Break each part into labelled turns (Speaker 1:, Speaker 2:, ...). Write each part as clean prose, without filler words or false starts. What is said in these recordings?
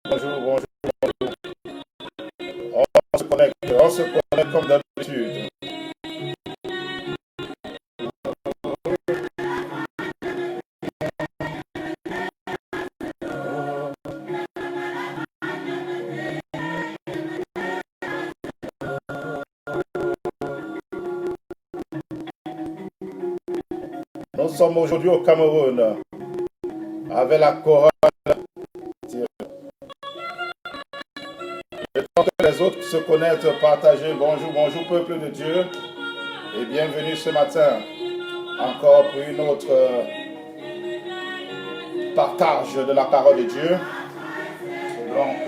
Speaker 1: Bonjour. On se connecte comme d'habitude. Nous sommes aujourd'hui au Cameroun avec la chorale. Le temps que les autres se connectent, partagez. Bonjour peuple de Dieu et bienvenue ce matin encore pour une autre partage de la parole de Dieu. Donc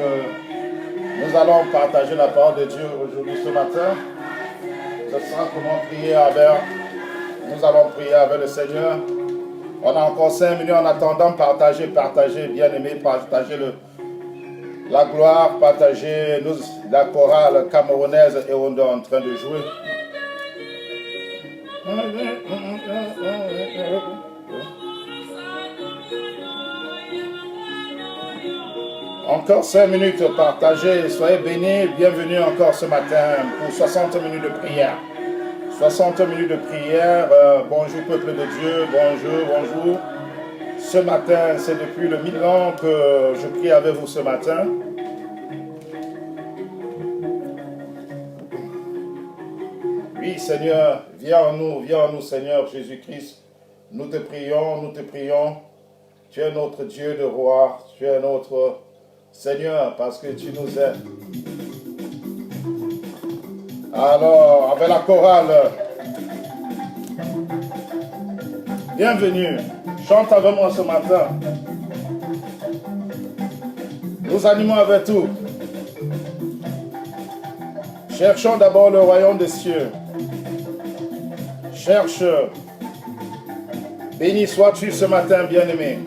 Speaker 1: nous allons partager la parole de Dieu aujourd'hui ce matin. Ce sera comment prier avec. Nous allons prier avec le Seigneur. On a encore 5 minutes en attendant. Partagez, bien aimé, partagez la gloire, partagez la chorale camerounaise et on est en train de jouer. Encore 5 minutes, partagez, soyez bénis, bienvenue encore ce matin pour 60 minutes de prière. 60 minutes de prière, bonjour peuple de Dieu, bonjour. Ce matin, c'est depuis le 1000 ans que je prie avec vous ce matin. Oui Seigneur, viens en nous Seigneur Jésus-Christ. Nous te prions. Tu es notre Dieu de roi, tu es notre Seigneur parce que tu nous aimes. Alors, avec la chorale, bienvenue, chante avec moi ce matin. Nous animons avec tout. Cherchons d'abord le royaume des cieux. Cherche. Béni sois-tu ce matin, bien-aimé.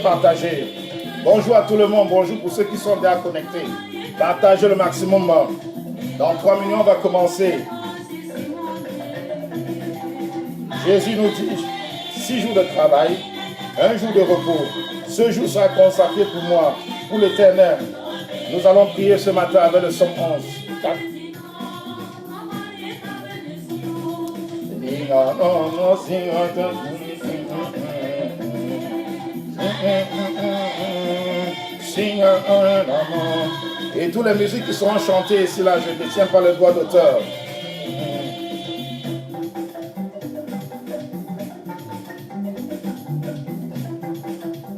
Speaker 1: Partagez. Bonjour à tout le monde, bonjour pour ceux qui sont déjà connectés. Partagez le maximum. Dans 3 minutes, on va commencer. Jésus nous dit 6 jours de travail, 1 jour de repos. Ce jour sera consacré pour moi, pour l'Éternel. Nous allons prier ce matin avec le psaume 11. 4. sing un amour. Et toutes les musiques qui seront chantées ici, là, je ne détiens pas le droit d'auteur.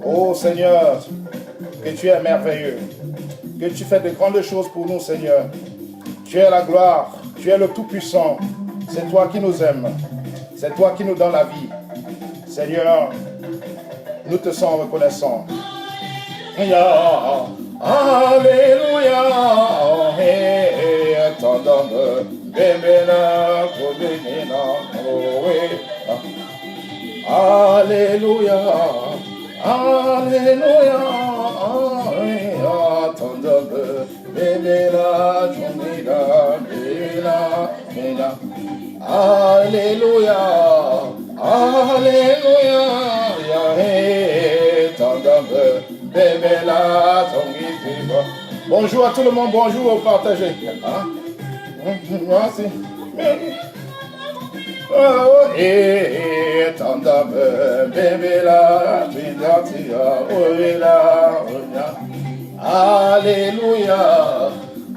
Speaker 1: Oh Seigneur, que tu es merveilleux, que tu fais de grandes choses pour nous, Seigneur. Tu es la gloire, tu es le Tout-Puissant. C'est toi qui nous aimes, c'est toi qui nous donnes la vie. Seigneur, nous te sommes reconnaissants. Alléluia, Alléluia, Alléluia, Alléluia, Alléluia, bonjour à tout le monde, bonjour au partagé. Merci. Alléluia,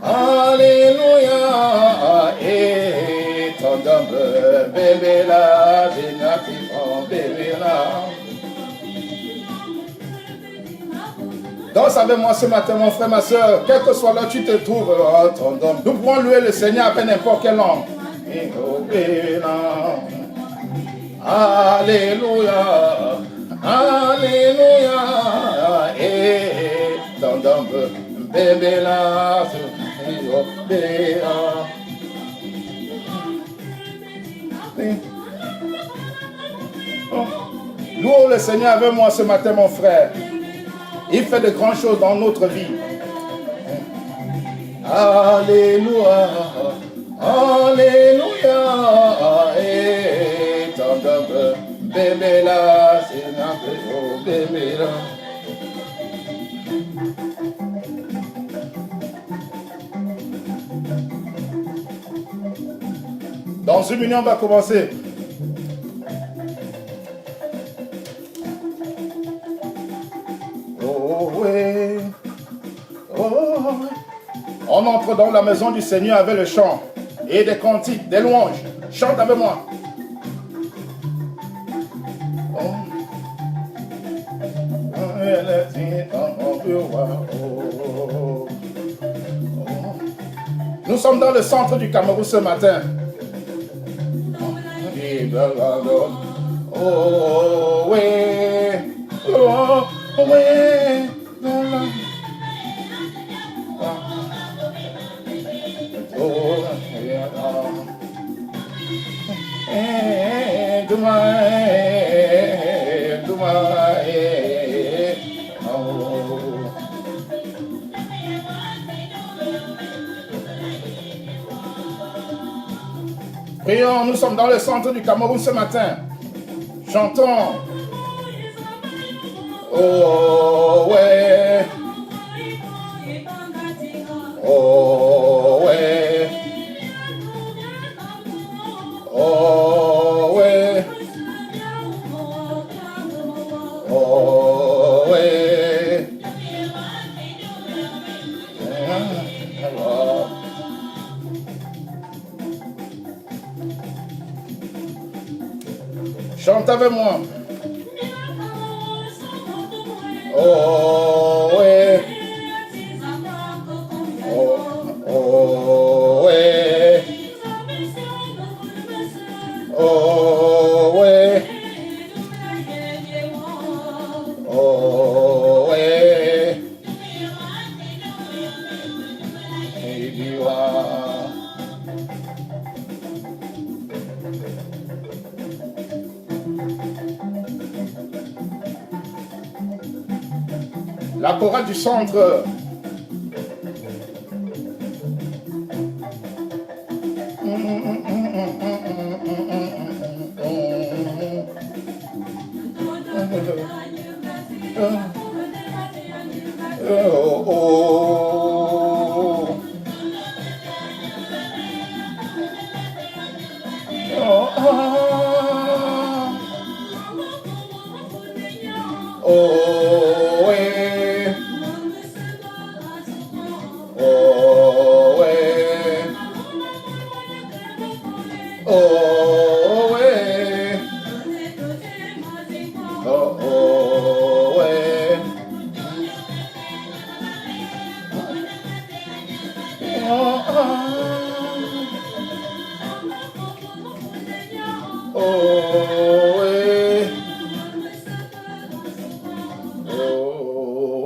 Speaker 1: Alléluia, danse avec moi ce matin, mon frère, ma soeur, quel que soit là où tu te trouves, nous pouvons louer le Seigneur avec n'importe quelle langue. Alléluia, Alléluia, louons le Seigneur avec moi ce matin, mon frère. Il fait de grandes choses dans notre vie. Alléluia, Alléluia, dans une minute, on va commencer. Oh, oui. Oh. On entre dans la maison du Seigneur avec le chant et des cantiques, des louanges. Chante avec moi. Nous sommes dans le centre du Cameroun ce matin. Oh, oui. Oh, oui. Prions, nous sommes dans le centre du Cameroun ce matin. Chantons. Oh ouais. Oh ouais. Oh ouais. Oh ouais. Chante avec moi. Oh ouais. Oh ouais. Oh ouais. Oh ouais. La chorale du centre.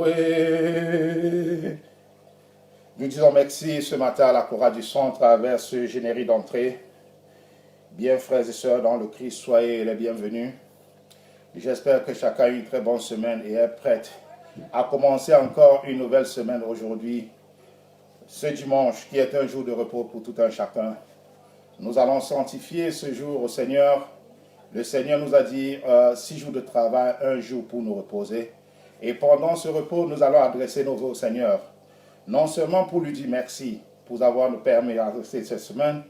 Speaker 1: honoré. Nous disons merci ce matin à la chorale du son à travers ce générique d'entrée. Bien, frères et sœurs, dans le Christ, soyez les bienvenus. J'espère que chacun a eu une très bonne semaine et est prêt à commencer encore une nouvelle semaine aujourd'hui, ce dimanche qui est un jour de repos pour tout un chacun. Nous allons sanctifier ce jour au Seigneur. Le Seigneur nous a dit 6 jours de travail, 1 jour pour nous reposer. Et pendant ce repos, nous allons adresser nos voeux au Seigneur. Non seulement pour lui dire merci pour avoir nous permis d'adresser cette semaine,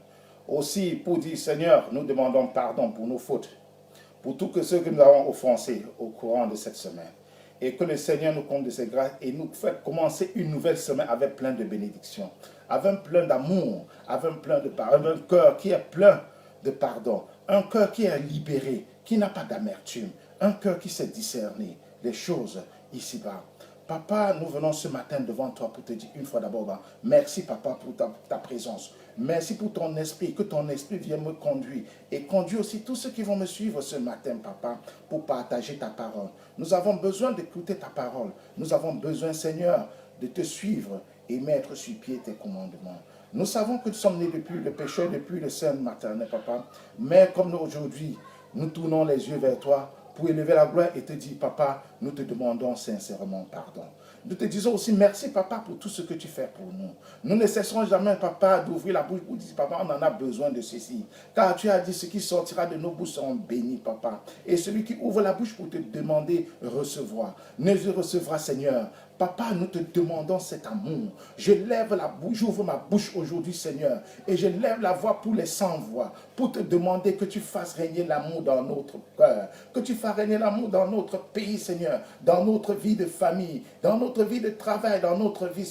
Speaker 1: aussi pour dire Seigneur, nous demandons pardon pour nos fautes, pour tout ceux que nous avons offensés au courant de cette semaine. Et que le Seigneur nous compte de ses grâces et nous fait commencer une nouvelle semaine avec plein de bénédictions, avec plein d'amour, avec plein de pardon, avec un cœur qui est plein de pardon, un cœur qui est libéré, qui n'a pas d'amertume, un cœur qui sait discerner les choses ici-bas. Papa, nous venons ce matin devant toi pour te dire une fois d'abord, merci papa pour ta présence. Merci pour ton esprit, que ton esprit vienne me conduire et conduire aussi tous ceux qui vont me suivre ce matin, papa, pour partager ta parole. Nous avons besoin d'écouter ta parole. Nous avons besoin, Seigneur, de te suivre et mettre sur pied tes commandements. Nous savons que nous sommes nés depuis le péché, depuis le sein maternel, papa. Mais comme nous aujourd'hui, nous tournons les yeux vers toi pour élever la gloire et te dire, papa, nous te demandons sincèrement pardon. Nous te disons aussi merci, papa, pour tout ce que tu fais pour nous. Nous ne cesserons jamais, papa, d'ouvrir la bouche pour dire, papa, on en a besoin de ceci. Car tu as dit, ce qui sortira de nos bouches seront bénis, papa. Et celui qui ouvre la bouche pour te demander, recevoir. Ne recevra, Seigneur. Papa, nous te demandons cet amour. Je lève la bouche, j'ouvre ma bouche aujourd'hui, Seigneur, et je lève la voix pour les sans-voix, pour te demander que tu fasses régner l'amour dans notre cœur, que tu fasses régner l'amour dans notre pays, Seigneur, dans notre vie de famille, dans notre vie de travail, dans notre vie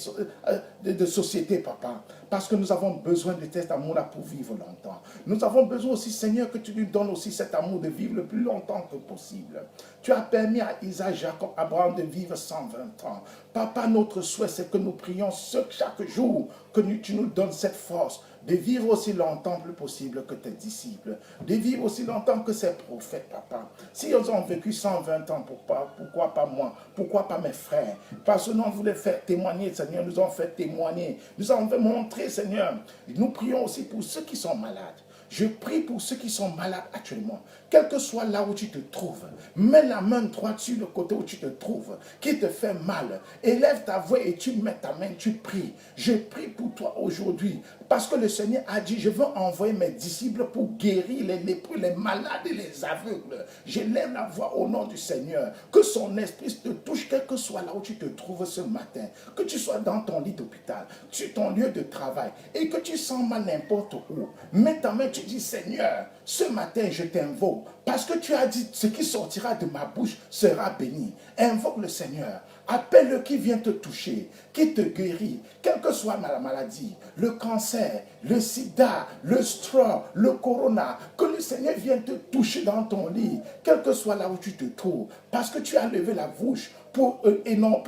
Speaker 1: de société, papa. Parce que nous avons besoin de cet amour-là pour vivre longtemps. Nous avons besoin aussi, Seigneur, que tu nous donnes aussi cet amour de vivre le plus longtemps que possible. Tu as permis à Isaac, Jacob, Abraham de vivre 120 ans. Papa, notre souhait, c'est que nous prions chaque jour, que tu nous donnes cette force de vivre aussi longtemps plus possible que tes disciples, de vivre aussi longtemps que ces prophètes, papa. Si ils ont vécu 120 ans, pourquoi pas moi? Pourquoi pas mes frères? Parce que nous on voulait faire témoigner, Seigneur, nous avons fait témoigner, nous avons fait montrer, Seigneur. Nous prions aussi pour ceux qui sont malades. Je prie pour ceux qui sont malades actuellement, quel que soit là où tu te trouves. Mets la main droite sur le côté où tu te trouves, qui te fait mal. Élève ta voix et tu mets ta main, tu pries. Je prie pour toi aujourd'hui, parce que le Seigneur a dit, je veux envoyer mes disciples pour guérir les lépreux, les malades et les aveugles. Je lève la voix au nom du Seigneur, que son esprit te touche, quel que soit là où tu te trouves ce matin, que tu sois dans ton lit d'hôpital, sur ton lieu de travail, et que tu sens mal n'importe où. Mets ta main, tu dis, Seigneur, ce matin je t'invoque, parce que tu as dit, ce qui sortira de ma bouche sera béni. Invoque le Seigneur, appelle-le qui vient te toucher, qui te guérit, quelle que soit la maladie, le cancer, le sida, le stroke, le corona, que le Seigneur vienne te toucher dans ton lit, quel que soit là où tu te trouves, parce que tu as levé la bouche pour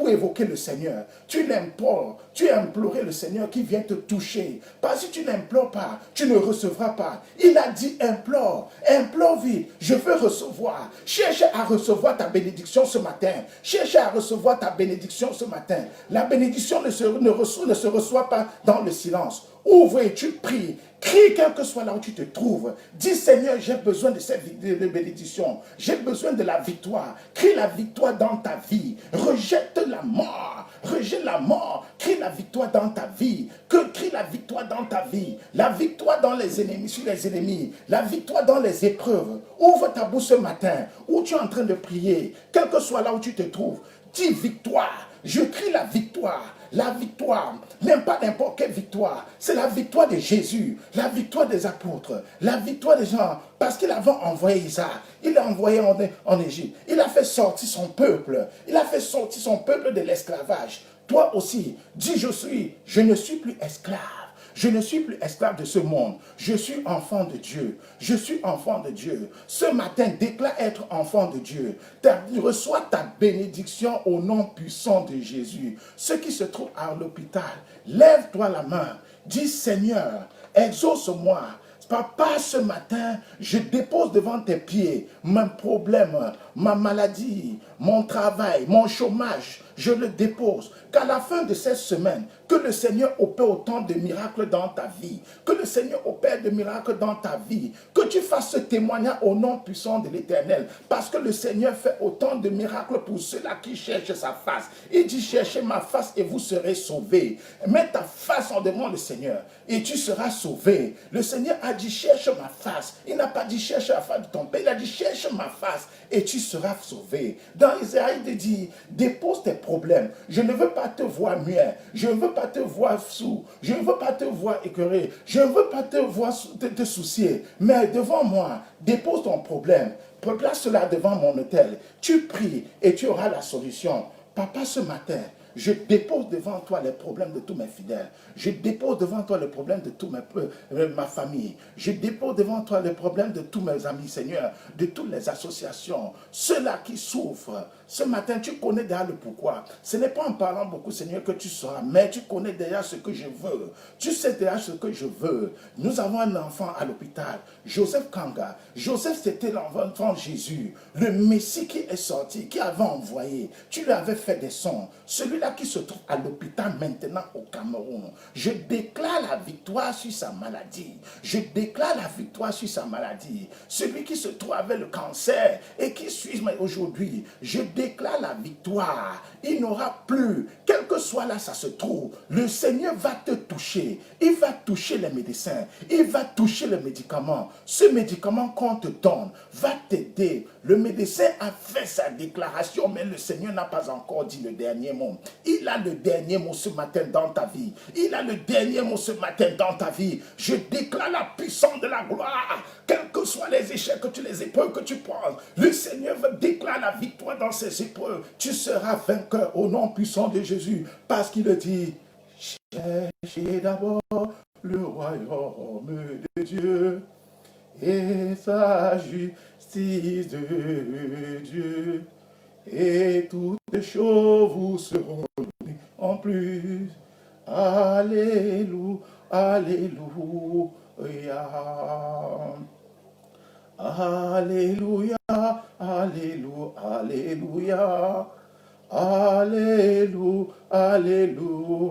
Speaker 1: évoquer le Seigneur. Tu l'implores, tu as imploré le Seigneur qui vient te toucher. Parce que si tu n'implores pas, tu ne recevras pas. Il a dit implore, implore vite, je veux recevoir. Cherche à recevoir ta bénédiction ce matin. Cherche à recevoir ta bénédiction ce matin. La bénédiction ne se reçoit pas dans le silence. Ouvre et tu pries. Crie quel que soit là où tu te trouves. Dis Seigneur, j'ai besoin de cette bénédiction. J'ai besoin de la victoire. Crie la victoire dans ta vie. Rejette la mort. Rejette la mort. Crie la victoire dans ta vie. Crie la victoire dans ta vie. La victoire dans les ennemis, sur les ennemis. La victoire dans les épreuves. Ouvre ta bouche ce matin où tu es en train de prier. Quel que soit là où tu te trouves. Dis victoire. Je crie la victoire. La victoire, même pas n'importe quelle victoire, c'est la victoire de Jésus, la victoire des apôtres, la victoire des gens, parce qu'il avait envoyé Isaac, il l'a envoyé en Égypte, il a fait sortir son peuple, il a fait sortir son peuple de l'esclavage. Toi aussi, dis je ne suis plus esclave. Je ne suis plus esclave de ce monde. Je suis enfant de Dieu. Je suis enfant de Dieu. Ce matin, déclare être enfant de Dieu. Reçois ta bénédiction au nom puissant de Jésus. Ceux qui se trouvent à l'hôpital, lève-toi la main. Dis Seigneur, exauce-moi. Papa, ce matin, je dépose devant tes pieds mon problème, ma maladie, mon travail, mon chômage, je le dépose. Qu'à la fin de cette semaine, que le Seigneur opère autant de miracles dans ta vie. Que le Seigneur opère de miracles dans ta vie. Que tu fasses ce témoignage au nom puissant de l'Éternel. Parce que le Seigneur fait autant de miracles pour ceux-là qui cherchent sa face. Il dit, cherchez ma face et vous serez sauvés. Mets ta face en devant le Seigneur et tu seras sauvé. Le Seigneur a dit, cherche ma face. Il n'a pas dit, cherche la face de ton père. Il a dit, cherche ma face et tu seras sauvé. Dans Isaïe, il dit, dépose tes problèmes. Je ne veux pas te voir muet. Je ne veux pas te voir sourd. Je ne veux pas te voir écœuré. Je ne veux pas te voir te soucier. Mais devant moi, dépose ton problème. Place cela devant mon autel. Tu pries et tu auras la solution. Papa, ce matin, je dépose devant toi les problèmes de tous mes fidèles. Je dépose devant toi les problèmes de toute ma famille. Je dépose devant toi les problèmes de tous mes amis, Seigneur, de toutes les associations. Ceux-là qui souffrent. Ce matin, tu connais déjà le pourquoi. Ce n'est pas en parlant beaucoup, Seigneur, que tu sauras, mais tu connais déjà ce que je veux. Tu sais déjà ce que je veux. Nous avons un enfant à l'hôpital, Joseph Kanga. Joseph, c'était l'enfant de Jésus, le Messie qui est sorti, qui avait envoyé. Tu lui avais fait des sons. Celui-là qui se trouve à l'hôpital maintenant au Cameroun. Je déclare la victoire sur sa maladie. Je déclare la victoire sur sa maladie. Celui qui se trouve avec le cancer et qui suit aujourd'hui, je déclare la victoire. Il n'aura plus, quel que soit là ça se trouve, le Seigneur va te toucher. Il va toucher les médecins. Il va toucher les médicaments. Ce médicament qu'on te donne va t'aider. Le médecin a fait sa déclaration, mais le Seigneur n'a pas encore dit le dernier mot. Il a le dernier mot ce matin dans ta vie. Il a le dernier mot ce matin dans ta vie. Je déclare la puissance de la gloire. Quels que soient les échecs, les épreuves que tu prends, le Seigneur déclare la victoire dans ces épreuves. Tu seras vainqueur au nom puissant de Jésus. Parce qu'il dit, cherchez d'abord le royaume de Dieu et sa justice de Dieu. Et toutes choses vous seront données en plus. Alléluia, alléluia. Alléluia, alléluia, alléluia. Alléluia, alléluia.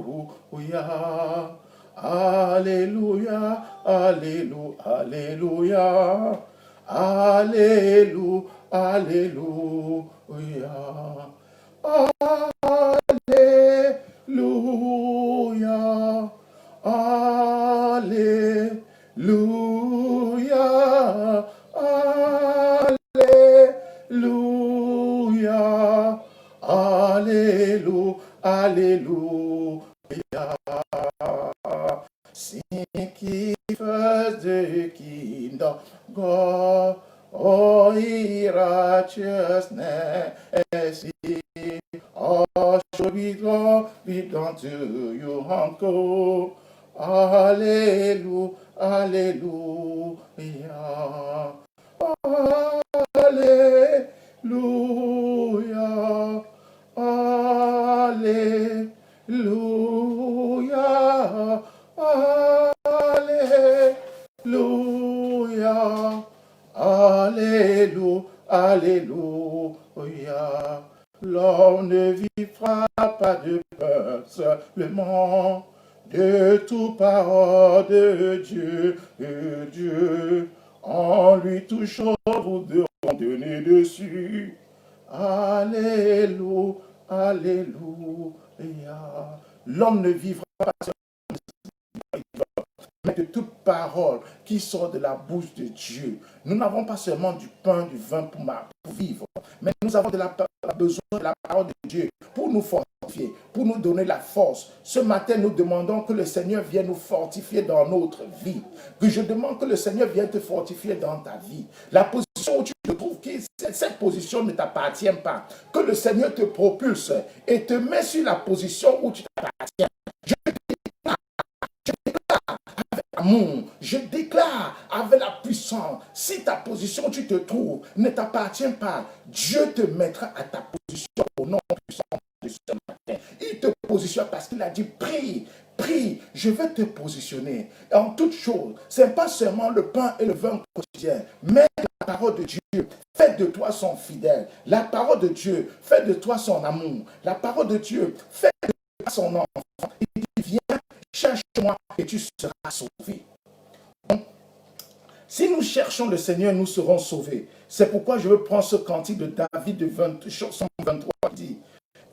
Speaker 1: Alléluia, alléluia, alléluia. Alléluia, alléluia. Alléluia, alléluia, alléluia, alléluia, alléluia. Seek ye first the kingdom of God, all ye righteousness, all shall be done to you, uncle. Alléluia, alléluia, alléluia, alléluia, alléluia, alléluia, alléluia. L'homme ne vivra pas de peur seulement, de toute parole de Dieu, en lui touchant vous devront donner dessus. Alléluia, alléluia. L'homme ne vivra pas seulement, mais de toute parole qui sort de la bouche de Dieu. Nous n'avons pas seulement du pain, du vin pour vivre, mais nous avons besoin de la parole de Dieu pour nous fortifier, pour nous donner la force. Ce matin, nous demandons que le Seigneur vienne nous fortifier dans notre vie. Que je demande que le Seigneur vienne te fortifier dans ta vie. La position où tu te trouves, cette position ne t'appartient pas. Que le Seigneur te propulse et te met sur la position où tu t'appartiens. Je déclare avec la puissance, si ta position où tu te trouves ne t'appartient pas, Dieu te mettra à ta position au nom puissant de ce matin. Il te positionne parce qu'il a dit prie Prie, je vais te positionner. En toute chose, ce n'est pas seulement le pain et le vin quotidien, mais la parole de Dieu. Fais de toi son fidèle. La parole de Dieu, fais de toi son amour. La parole de Dieu, fais de toi son enfant. Il dit, viens, cherche-moi et tu seras sauvé. Donc, si nous cherchons le Seigneur, nous serons sauvés. C'est pourquoi je veux prendre ce cantique de David de 123 qui dit,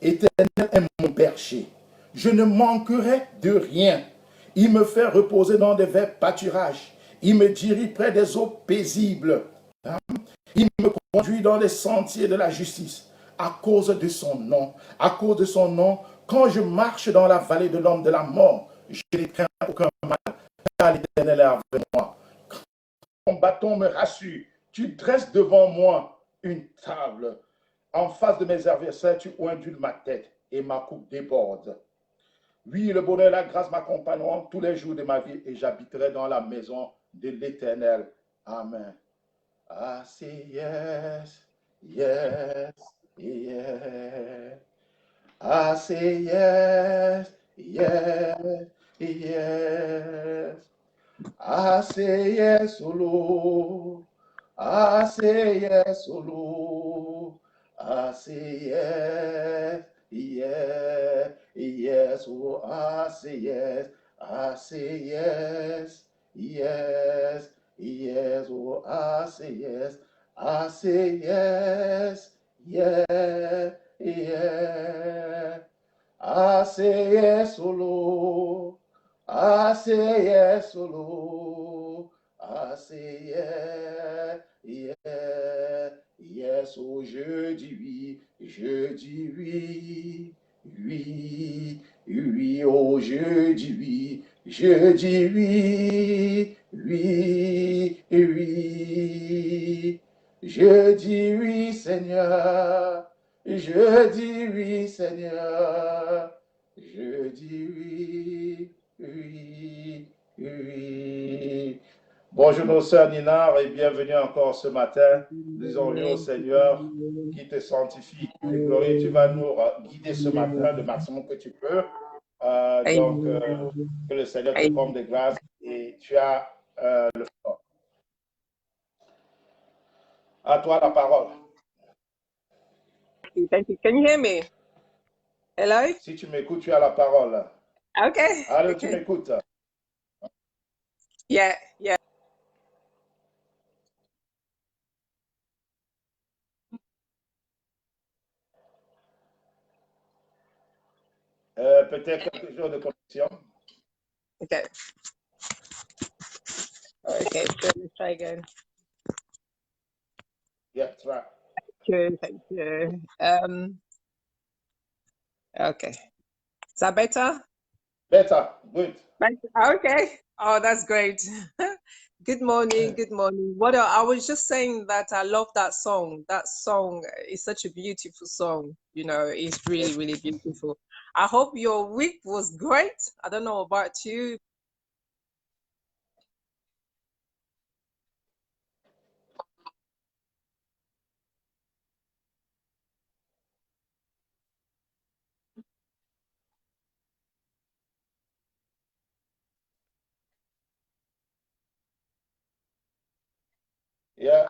Speaker 1: Éternel est mon berger. Je ne manquerai de rien. Il me fait reposer dans des verts pâturages. Il me dirige près des eaux paisibles. Il me conduit dans les sentiers de la justice à cause de son nom. À cause de son nom, quand je marche dans la vallée de l'homme de la mort, je ne crains aucun mal, car l'Éternel est avec moi. Ton bâton me rassure. Tu dresses devant moi une table. En face de mes adversaires, tu ondules ma tête et ma coupe déborde. Oui, le bonheur et la grâce m'accompagneront tous les jours de ma vie et j'habiterai dans la maison de l'Éternel. Amen. I say yes, yes, yes. I say yes, yes, yes. I say yes, oh Lord. I say yes, oh Lord. I say yes, yes, yes, oh, I say yes. I say yes, yes, yes, oh, I say yes. I say yes, yes, yes. I say yes, oh Lord. I say yes, oh Lord. I say yes, yes, yes, oh, je dis oui, je dis oui, oui, oui, oh, je dis oui, je dis oui, oui, oui. Je dis oui, Seigneur. Je dis oui, Seigneur. Je dis oui, oui, oui. Bonjour nos sœurs Nina et bienvenue encore ce matin. Nous disons oui au Seigneur qui te sanctifie, qui te glorie. Tu vas nous guider ce matin le maximum que tu peux. Donc, que le Seigneur te comble de grâce et tu as le fort. À toi la parole.
Speaker 2: Thank you. Can you hear me? Hello?
Speaker 1: Si tu m'écoutes, tu as la parole.
Speaker 2: Okay.
Speaker 1: Allô, tu m'écoutes?
Speaker 2: Yeah, yeah.
Speaker 1: Peut-être quelques jours de connexion.
Speaker 2: Okay. Okay, so let's try again.
Speaker 1: Yeah, try.
Speaker 2: Good, thank you. Okay. Is that better?
Speaker 1: Better, good.
Speaker 2: Okay. Oh, that's great. Good morning, good morning. I was just saying that I love that song. That song is such a beautiful song. You know, it's really, really beautiful. I hope your week was great. I don't know about you.
Speaker 1: Yeah.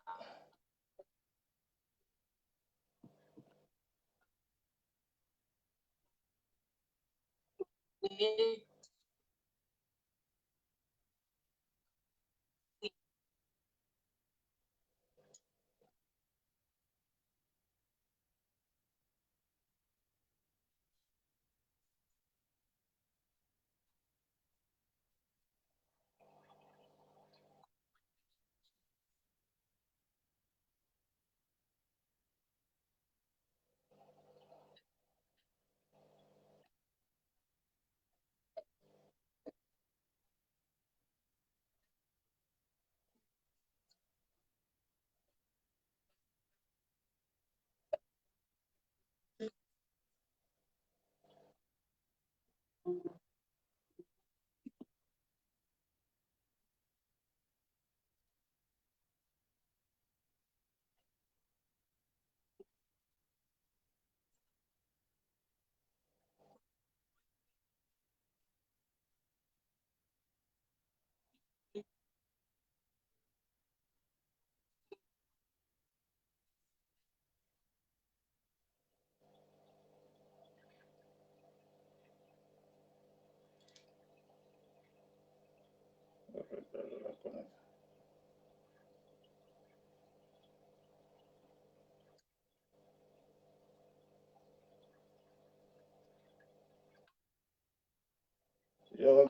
Speaker 1: You-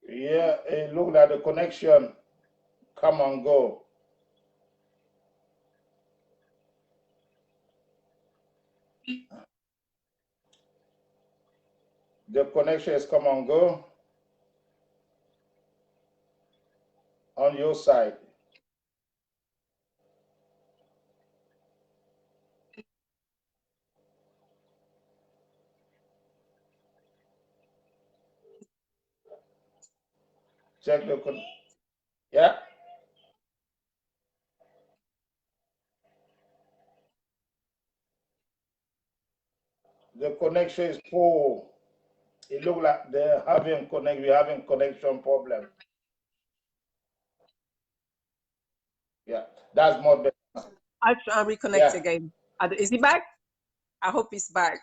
Speaker 1: Yeah, it look like the connection come and go. The connection is come and go on your side. Check the yeah. The connection is poor. It look like they're having connect. We're having connection problem. Yeah, that's more better.
Speaker 2: I'll try and reconnect
Speaker 1: Yeah,
Speaker 2: again. Is he back? I hope he's back.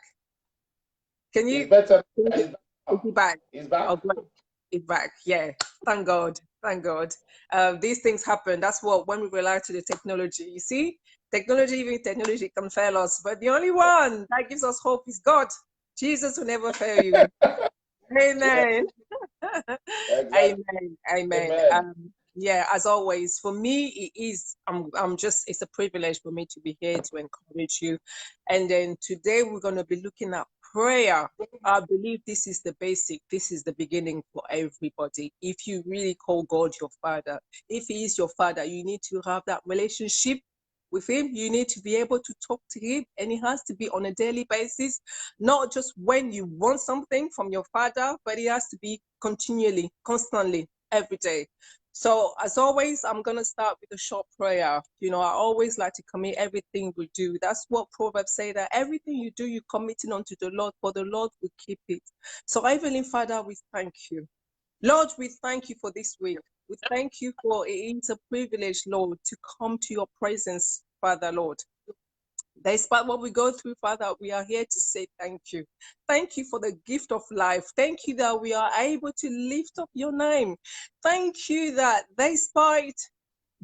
Speaker 2: Can
Speaker 1: it's
Speaker 2: you?
Speaker 1: better.
Speaker 2: Is
Speaker 1: It's
Speaker 2: he back?
Speaker 1: back.
Speaker 2: Oh, great. He's back. Yeah. Thank God. Thank God. These things happen. That's what when we rely to the technology. You see, technology, even technology can fail us, but the only one that gives us hope is God. Jesus will never fail you.
Speaker 1: Yeah,
Speaker 2: Amen.
Speaker 1: exactly.
Speaker 2: Amen. Amen.
Speaker 1: Amen.
Speaker 2: Yeah, as always, for me, it is, I'm just, it's a privilege for me to be here to encourage you. And then today we're going to be looking at prayer. I believe this is the basic, this is the beginning for everybody. If you really call God your father, if he is your father, you need to have that relationship with him. You need to be able to talk to him, and it has to be on a daily basis, not just when you want something from your father, but it has to be continually, constantly, every day. So as always, I'm going to start with a short prayer. You know, I always like to commit everything we do. That's what Proverbs say, that everything you do, you commit it unto the Lord, for the Lord will keep it. So Heavenly Father, we thank you. Lord, we thank you for this week. We thank you for it is a privilege, Lord, to come to your presence, Father, Lord. Despite what we go through, Father, we are here to say thank you. Thank you for the gift of life. Thank you that we are able to lift up your name. Thank you that despite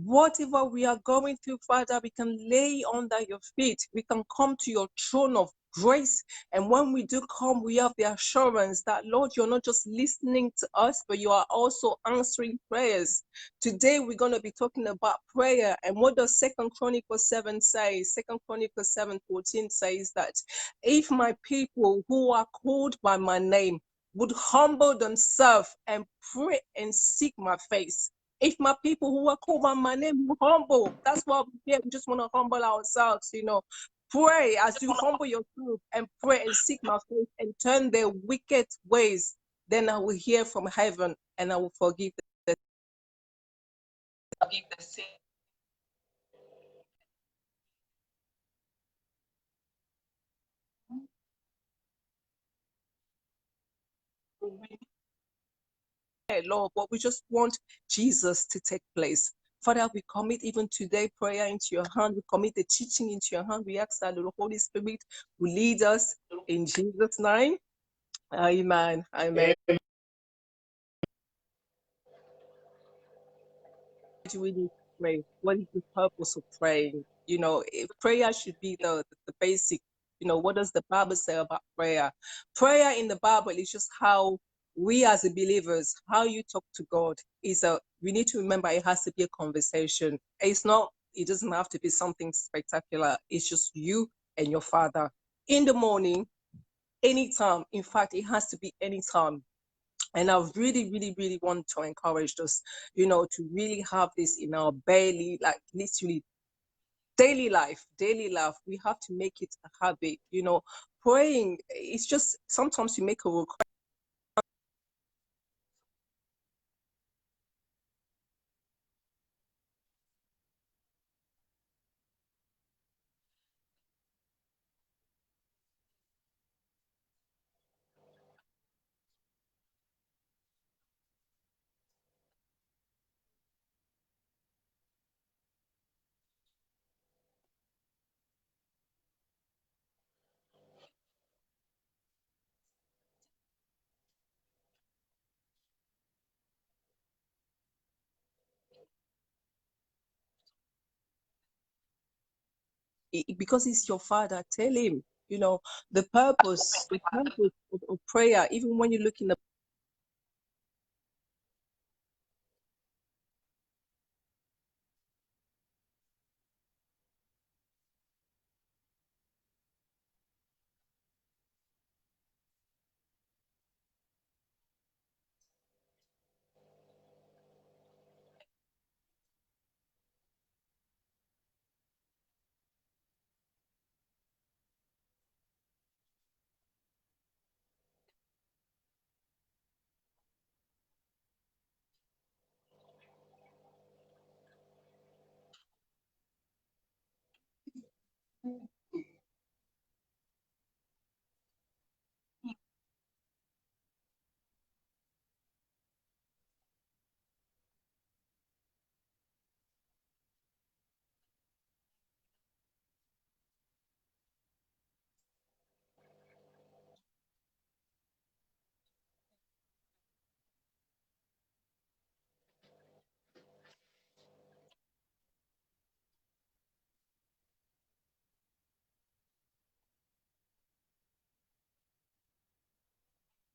Speaker 2: whatever we are going through, Father, we can lay under your feet. We can come to your throne of grace. And when we do come, we have the assurance that, Lord, you're not just listening to us, but you are also answering prayers. Today, we're going to be talking about prayer. And what does Second Chronicles 7 say? Second Chronicles 7:14 says that if my people who are called by my name would humble themselves and pray and seek my face, if my people who are called by my name will humble, that's what we just want to humble ourselves, you know. Pray as you humble yourself and pray and seek my face and turn their wicked ways. Then I will hear from heaven and I will forgive the sin. Lord, but we just want Jesus to take place. Father, we commit even today prayer into your hand. We commit the teaching into your hand. We ask that the Holy Spirit will lead us in Jesus' name. Amen. Amen.
Speaker 1: Amen.
Speaker 2: Do we need to pray? What is the purpose of praying? You know, if prayer should be the basic. You know, what does the Bible say about prayer? Prayer in the Bible is just how we as believers, how you talk to God is we need to remember it has to be a conversation. It's not, it doesn't have to be something spectacular. It's just you and your father in the morning, anytime. In fact, it has to be anytime. And I really, really, really want to encourage us, you know, to really have this in our daily, like literally daily life. We have to make it a habit, you know. Praying, it's just sometimes you make a request because it's your father. Tell him. You know, the purpose of prayer, even when you look in the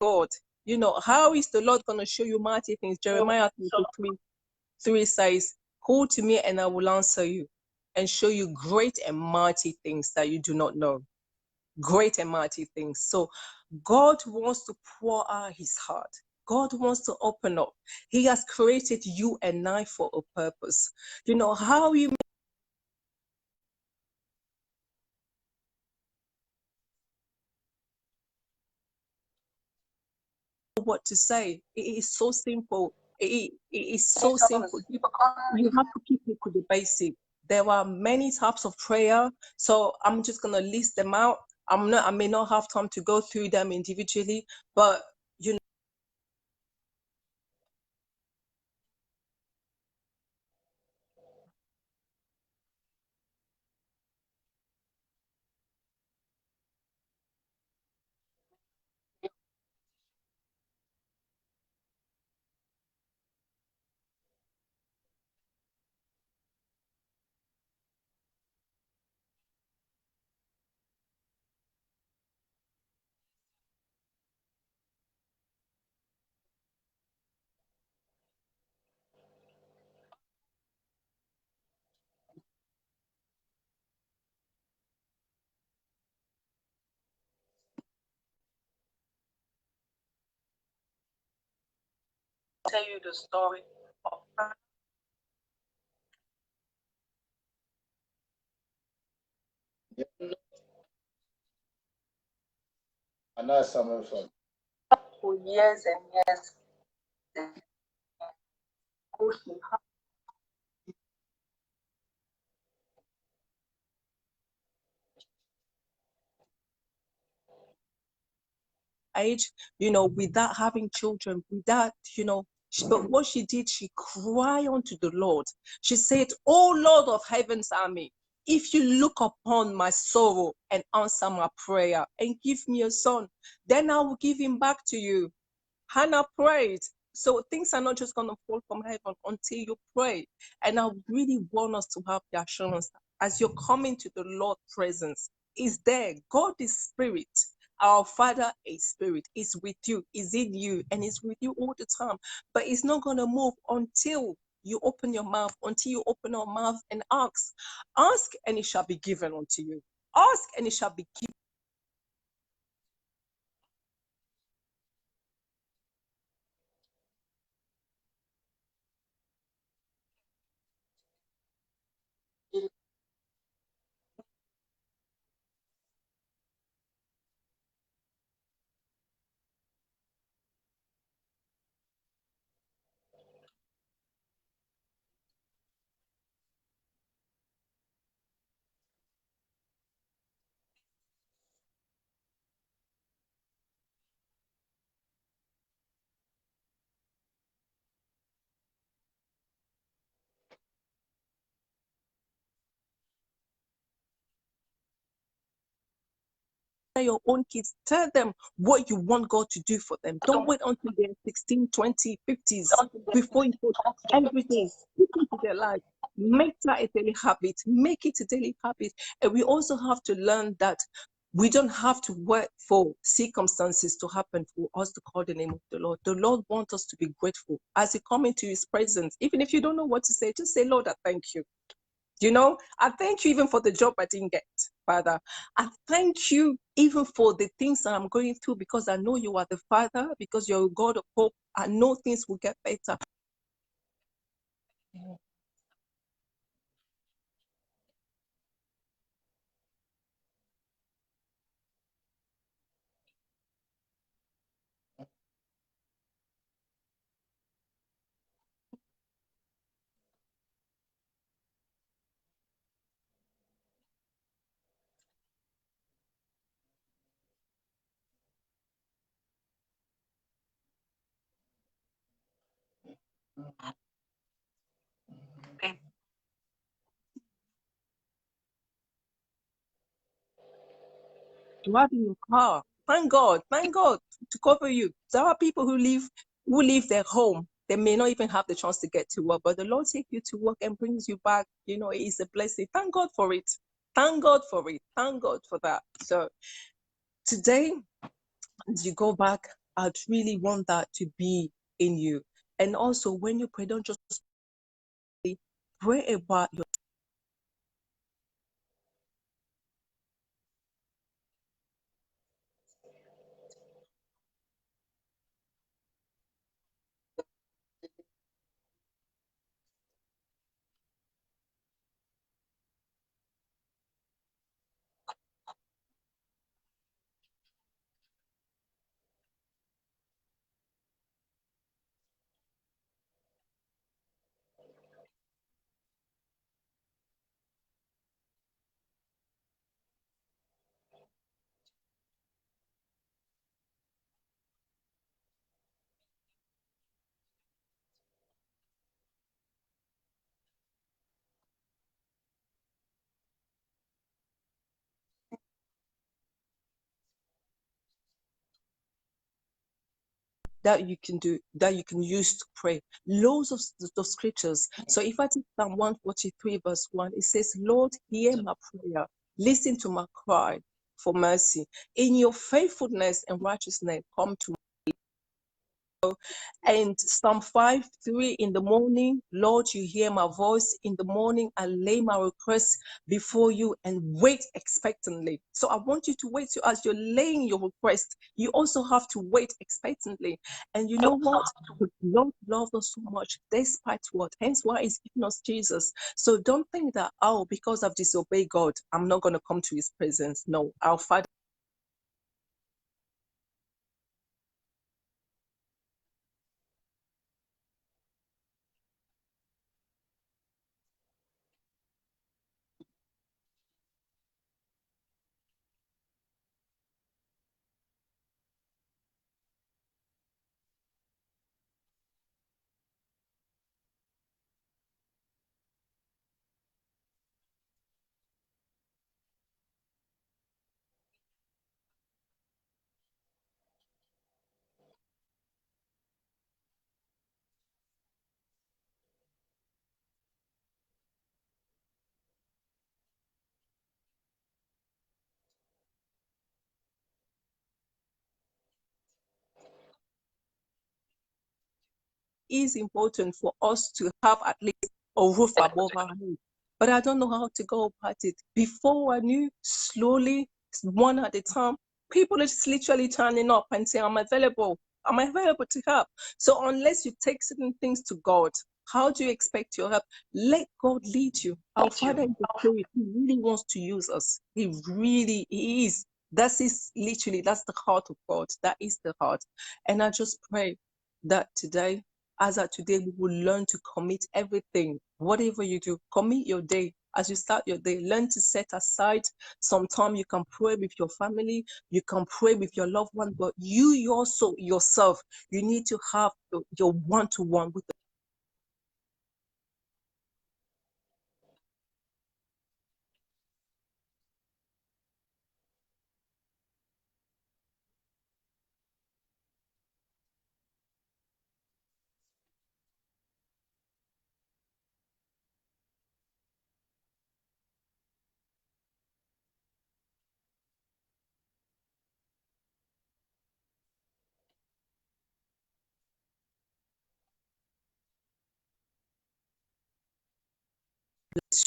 Speaker 2: God, you know, how is the Lord going to show you mighty things? Jeremiah 23:3 says, call to me and I will answer you and show you great and mighty things that you do not know. Great and mighty things. So God wants to pour out his heart. God wants to open up. He has created you and I for a purpose. You know, how you know what to say. It is so simple. It is so simple. You have to keep it to the basic. There are many types of prayer. So I'm just gonna list them out. I may not have time to go through them individually, but you know, tell you the story of
Speaker 1: Anna Samuelson.
Speaker 2: for years and years. Age, you know, without having children, without, you know, but what she did, she cried unto the Lord. She said, oh Lord of heaven's army, if you look upon my sorrow and answer my prayer and give me a son, then I will give him back to you. Hannah prayed. So things are not just going to fall from heaven until you pray. And I really want us to have the assurance as you're coming to the Lord's presence, is there. God is spirit. Our Father is spirit. Is with you, is in you, and is with you all the time. But it's not going to move until you open your mouth, until you open your mouth and ask. Ask and it shall be given unto you. Ask and it shall be given. Your own kids, tell them what you want God to do for them. Don't wait until they're 16, 20, 50s before you put everything into their life. Make that a daily habit. Make it a daily habit. And we also have to learn that We don't have to wait for circumstances to happen for us to call the name of the Lord. The Lord wants us to be grateful as you come into his presence. Even if you don't know what to say, just say, Lord, I thank you. You know, I thank you even for the job I didn't get, Father. I thank you even for the things that I'm going through, because I know you are the Father, because you're a God of hope. I know things will get better. Driving your car. Thank God to cover you. There are people who leave their home. They may not even have the chance to get to work, but the Lord takes you to work and brings you back. You know, it is a blessing. Thank God for it. Thank God for it. Thank God for that. So today, as you go back, I'd really want that to be in you. And also, when you pray, don't just pray about your that you can do, that you can use to pray. Loads of the scriptures. So if I take Psalm 143, verse 1, it says, Lord, hear my prayer, listen to my cry for mercy. In your faithfulness and righteousness, come to. And Psalm 5:3, in the morning, Lord, you hear my voice. In the morning, I lay my requests before you and wait expectantly. So I want you to wait. So as you're laying your request, you also have to wait expectantly. And you know what? The Lord loves us so much, despite what? Hence why He's given us Jesus. So don't think that, oh, because I've disobeyed God, I'm not going to come to His presence. No, our Father is important for us to have at least a roof above our head. But I don't know how to go about it. Before I knew, slowly, one at a time, people are just literally turning up and saying, I'm available. I'm available to help. So unless you take certain things to God, how do you expect your help? Let God lead you. Our Father in the Spirit, He really wants to use us. He is. That's the heart of God. That is the heart. And I just pray that today, as at today, we will learn to commit everything. Whatever you do, commit your day. As you start your day, learn to set aside some time. You can pray with your family, you can pray with your loved one, but you also yourself, you need to have your one-to-one with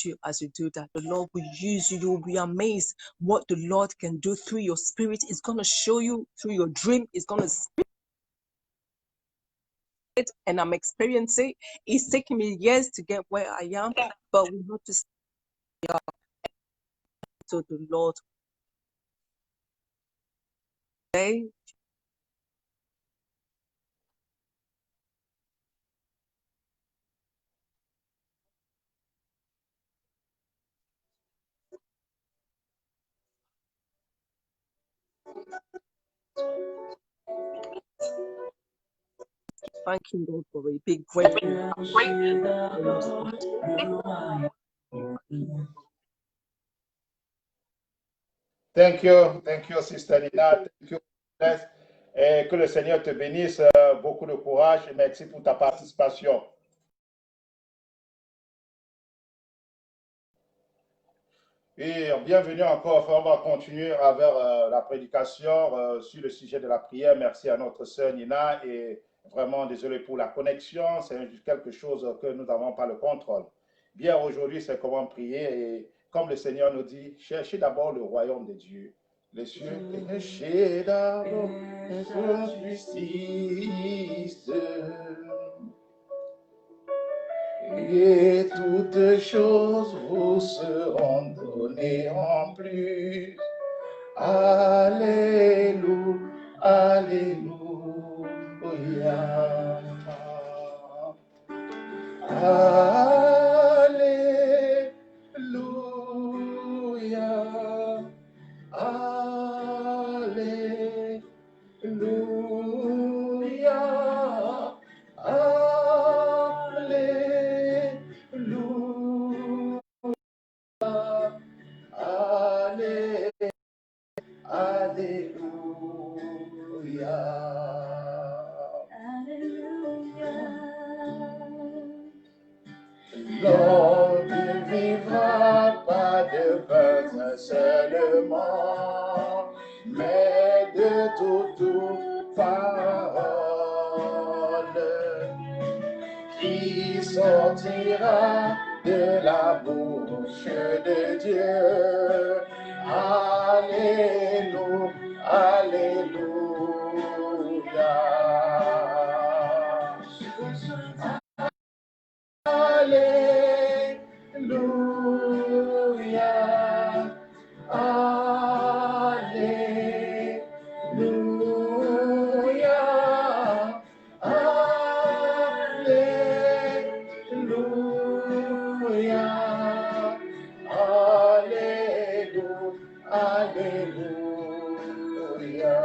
Speaker 2: you as you do that. The Lord will use you. You will be amazed what the Lord can do through your spirit. It's going to show you through your dream. It's going to speak it, and I'm experiencing. It's taking me years to get where I am, but we have to stay up to the Lord. Okay? Thanking God for it. Be grateful.
Speaker 1: Thank you, Sister Nina. Thank you. Et que le Seigneur te bénisse. Beaucoup de courage et merci pour ta participation. Et bienvenue encore. On va continuer avec la prédication sur le sujet de la prière. Merci à notre sœur Nina et vraiment désolé pour la connexion. C'est quelque chose que nous n'avons pas le contrôle. Bien, aujourd'hui, c'est comment prier et comme le Seigneur nous dit, cherchez d'abord le royaume de Dieu. Les cieux, cherchez d'abord sa justice. Et toutes choses vous seront données en plus. Alléluia, alléluia. Alléluia, alléluia. L'homme ne vivra pas de pain seulement, mais de toute parole qui sortira de la bouche de Dieu. Alléluia, alléluia. Alléluia, alléluia, alléluia, alléluia.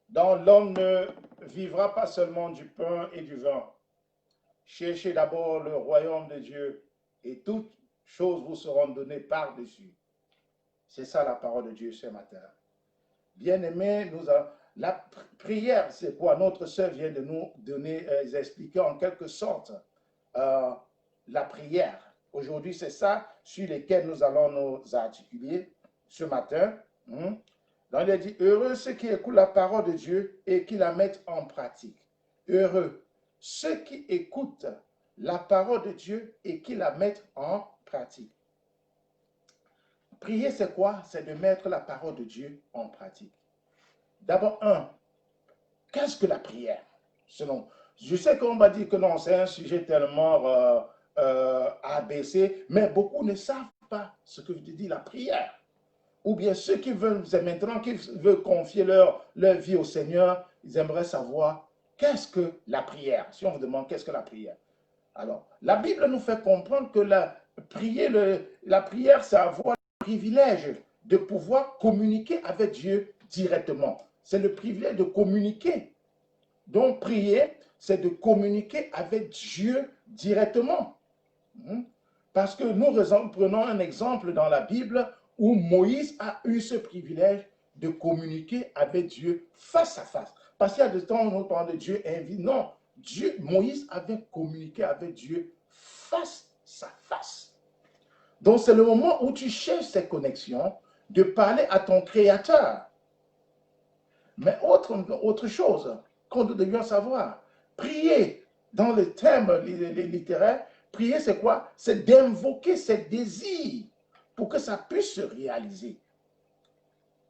Speaker 1: Donc l'homme ne vivra pas seulement du pain et du vin. Cherchez d'abord le royaume de Dieu et toutes choses vous seront données par-dessus. C'est ça la parole de Dieu ce matin. Bien-aimés, la prière, c'est quoi? Notre sœur vient de nous donner, expliquer en quelque sorte la prière. Aujourd'hui, c'est ça sur lesquels nous allons nous articuler ce matin. Donc, il a dit, heureux ceux qui écoutent la parole de Dieu et qui la mettent en pratique. Heureux ceux qui écoutent la parole de Dieu et qui la mettent en pratique. Prier, c'est quoi? C'est de mettre la parole de Dieu en pratique. D'abord, qu'est-ce que la prière? Je sais qu'on va dire que non, c'est un sujet tellement abaissé, mais beaucoup ne savent pas ce que dit la prière. ou bien ceux qui veulent, c'est maintenant qui veulent confier leur vie au Seigneur, ils aimeraient savoir qu'est-ce que la prière. Si on vous demande qu'est-ce que la prière. Alors, la Bible nous fait comprendre que la prière, c'est avoir le privilège de pouvoir communiquer avec Dieu directement. C'est le privilège de communiquer. Donc, prier, c'est de communiquer avec Dieu directement. Parce que nous prenons un exemple dans la Bible où Moïse a eu ce privilège de communiquer avec Dieu face à face. Parce qu'il y a des temps où on parle de Dieu invisible. Non, Moïse avait communiqué avec Dieu face à face. Donc c'est le moment où tu cherches ces connexions de parler à ton Créateur. Mais autre chose qu'on devient savoir, prier dans le terme littéraire, prier, c'est quoi? C'est d'invoquer ses désirs pour que ça puisse se réaliser.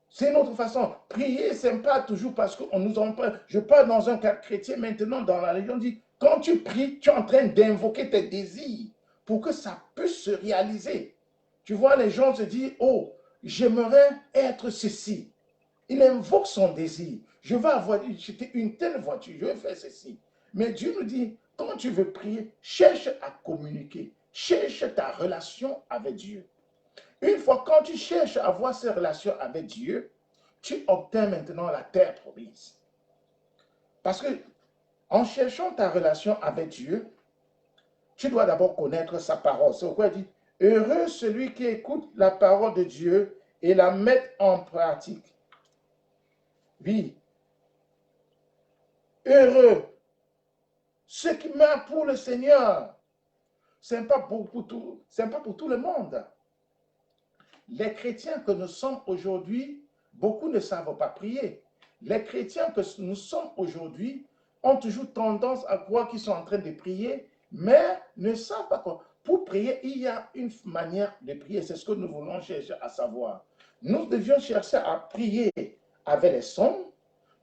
Speaker 1: C'est une autre façon. Prier, ce n'est pas toujours parce qu'on nous en parle. Je parle dans un cadre chrétien maintenant, dans la religion, on dit, quand tu pries, tu es en train d'invoquer tes désirs pour que ça puisse se réaliser. Tu vois, les gens se disent, oh, j'aimerais être ceci. Il invoque son désir. Je veux avoir une telle voiture, je veux faire ceci. Mais Dieu nous dit, quand tu veux prier, cherche à communiquer. Cherche ta relation avec Dieu. Une fois, quand tu cherches à avoir ces relations avec Dieu, tu obtiens maintenant la terre promise. Parce que en cherchant ta relation avec Dieu, tu dois d'abord connaître sa parole. C'est pourquoi il dit, heureux celui qui écoute la parole de Dieu et la met en pratique. Oui. Heureux. Ce qui meurt pour le Seigneur, ce n'est pas pour tout le monde. Les chrétiens que nous sommes aujourd'hui, beaucoup ne savent pas prier. Les chrétiens que nous sommes aujourd'hui ont toujours tendance à croire qu'ils sont en train de prier, mais ne savent pas quoi. Pour prier, il y a une manière de prier. C'est ce que nous voulons chercher à savoir. Nous devions chercher à prier avec les sons.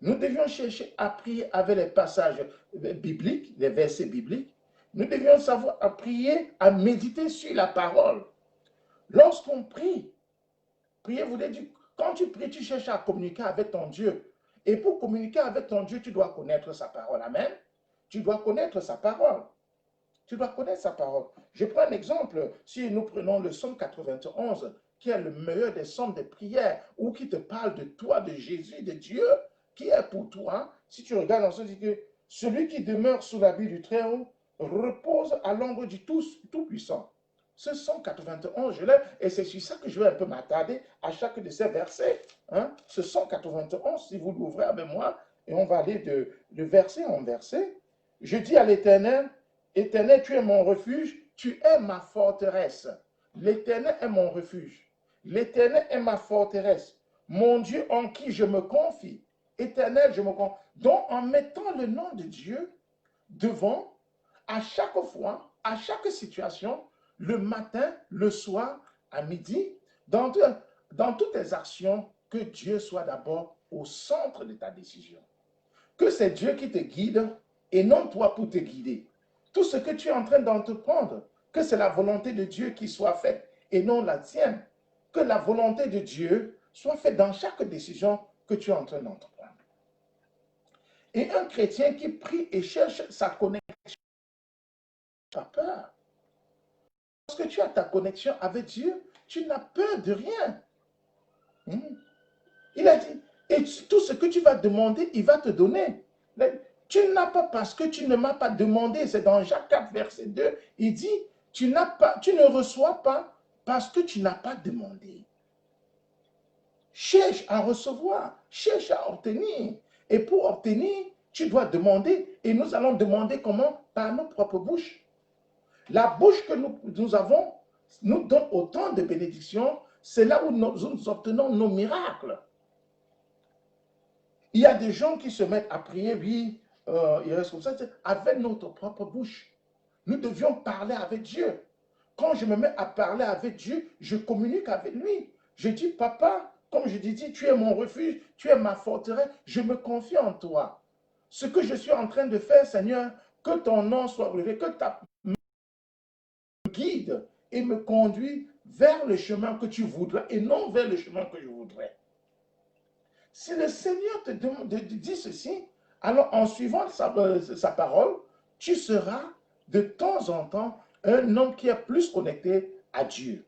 Speaker 1: Nous devions chercher à prier avec les passages bibliques, les versets bibliques. Nous devions savoir à prier, à méditer sur la parole. Lorsqu'on prie, prier voulait dire, quand tu pries, tu cherches à communiquer avec ton Dieu. Et pour communiquer avec ton Dieu, tu dois connaître sa parole. Amen. Tu dois connaître sa parole. Tu dois connaître sa parole. Je prends un exemple. Si nous prenons le psaume 91, qui est le meilleur des psaumes de prière, ou qui te parle de toi, de Jésus, de Dieu, qui est pour toi, si tu regardes dans ce dit que celui qui demeure sous l'habit du Très-Haut repose à l'ombre du Tout-Puissant. Ce 191, je l'ai, et c'est sur ça que je vais un peu m'attarder à chaque de ces versets. Ce 191, si vous l'ouvrez avec moi, et on va aller de verset en verset. Je dis à l'Éternel, Éternel, tu es mon refuge, tu es ma forteresse. L'Éternel est mon refuge. L'Éternel est ma forteresse. Mon Dieu en qui je me confie. Éternel, je me confie. Donc, en mettant le nom de Dieu devant, à chaque fois, à chaque situation, le matin, le soir, à midi, dans toutes tes actions, que Dieu soit d'abord au centre de ta décision. Que c'est Dieu qui te guide et non toi pour te guider. Tout ce que tu es en train d'entreprendre, que c'est la volonté de Dieu qui soit faite et non la tienne. Que la volonté de Dieu soit faite dans chaque décision que tu es en train d'entreprendre. Et un chrétien qui prie et cherche sa connexion, n'a pas peur. Lorsque tu as ta connexion avec Dieu, tu n'as peur de rien. Il a dit, et tout ce que tu vas demander, il va te donner. Tu n'as pas parce que tu ne m'as pas demandé. C'est dans Jacques 4, verset 2. Il dit, tu ne reçois pas parce que tu n'as pas demandé. Cherche à recevoir, cherche à obtenir. Et pour obtenir, tu dois demander. Et nous allons demander comment? Par nos propres bouches. La bouche que nous avons nous donne autant de bénédictions. C'est là où nous obtenons nos miracles. Il y a des gens qui se mettent à prier, oui, ils restent comme ça, avec notre propre bouche. Nous devions parler avec Dieu. Quand je me mets à parler avec Dieu, je communique avec lui. Je dis, papa, comme je dis, tu es mon refuge, tu es ma forteresse, je me confie en toi. Ce que je suis en train de faire, Seigneur, que ton nom soit relevé, que ta main me guide et me conduit vers le chemin que tu voudrais et non vers le chemin que je voudrais. Si le Seigneur te dit ceci, alors en suivant sa parole, tu seras de temps en temps un homme qui est plus connecté à Dieu.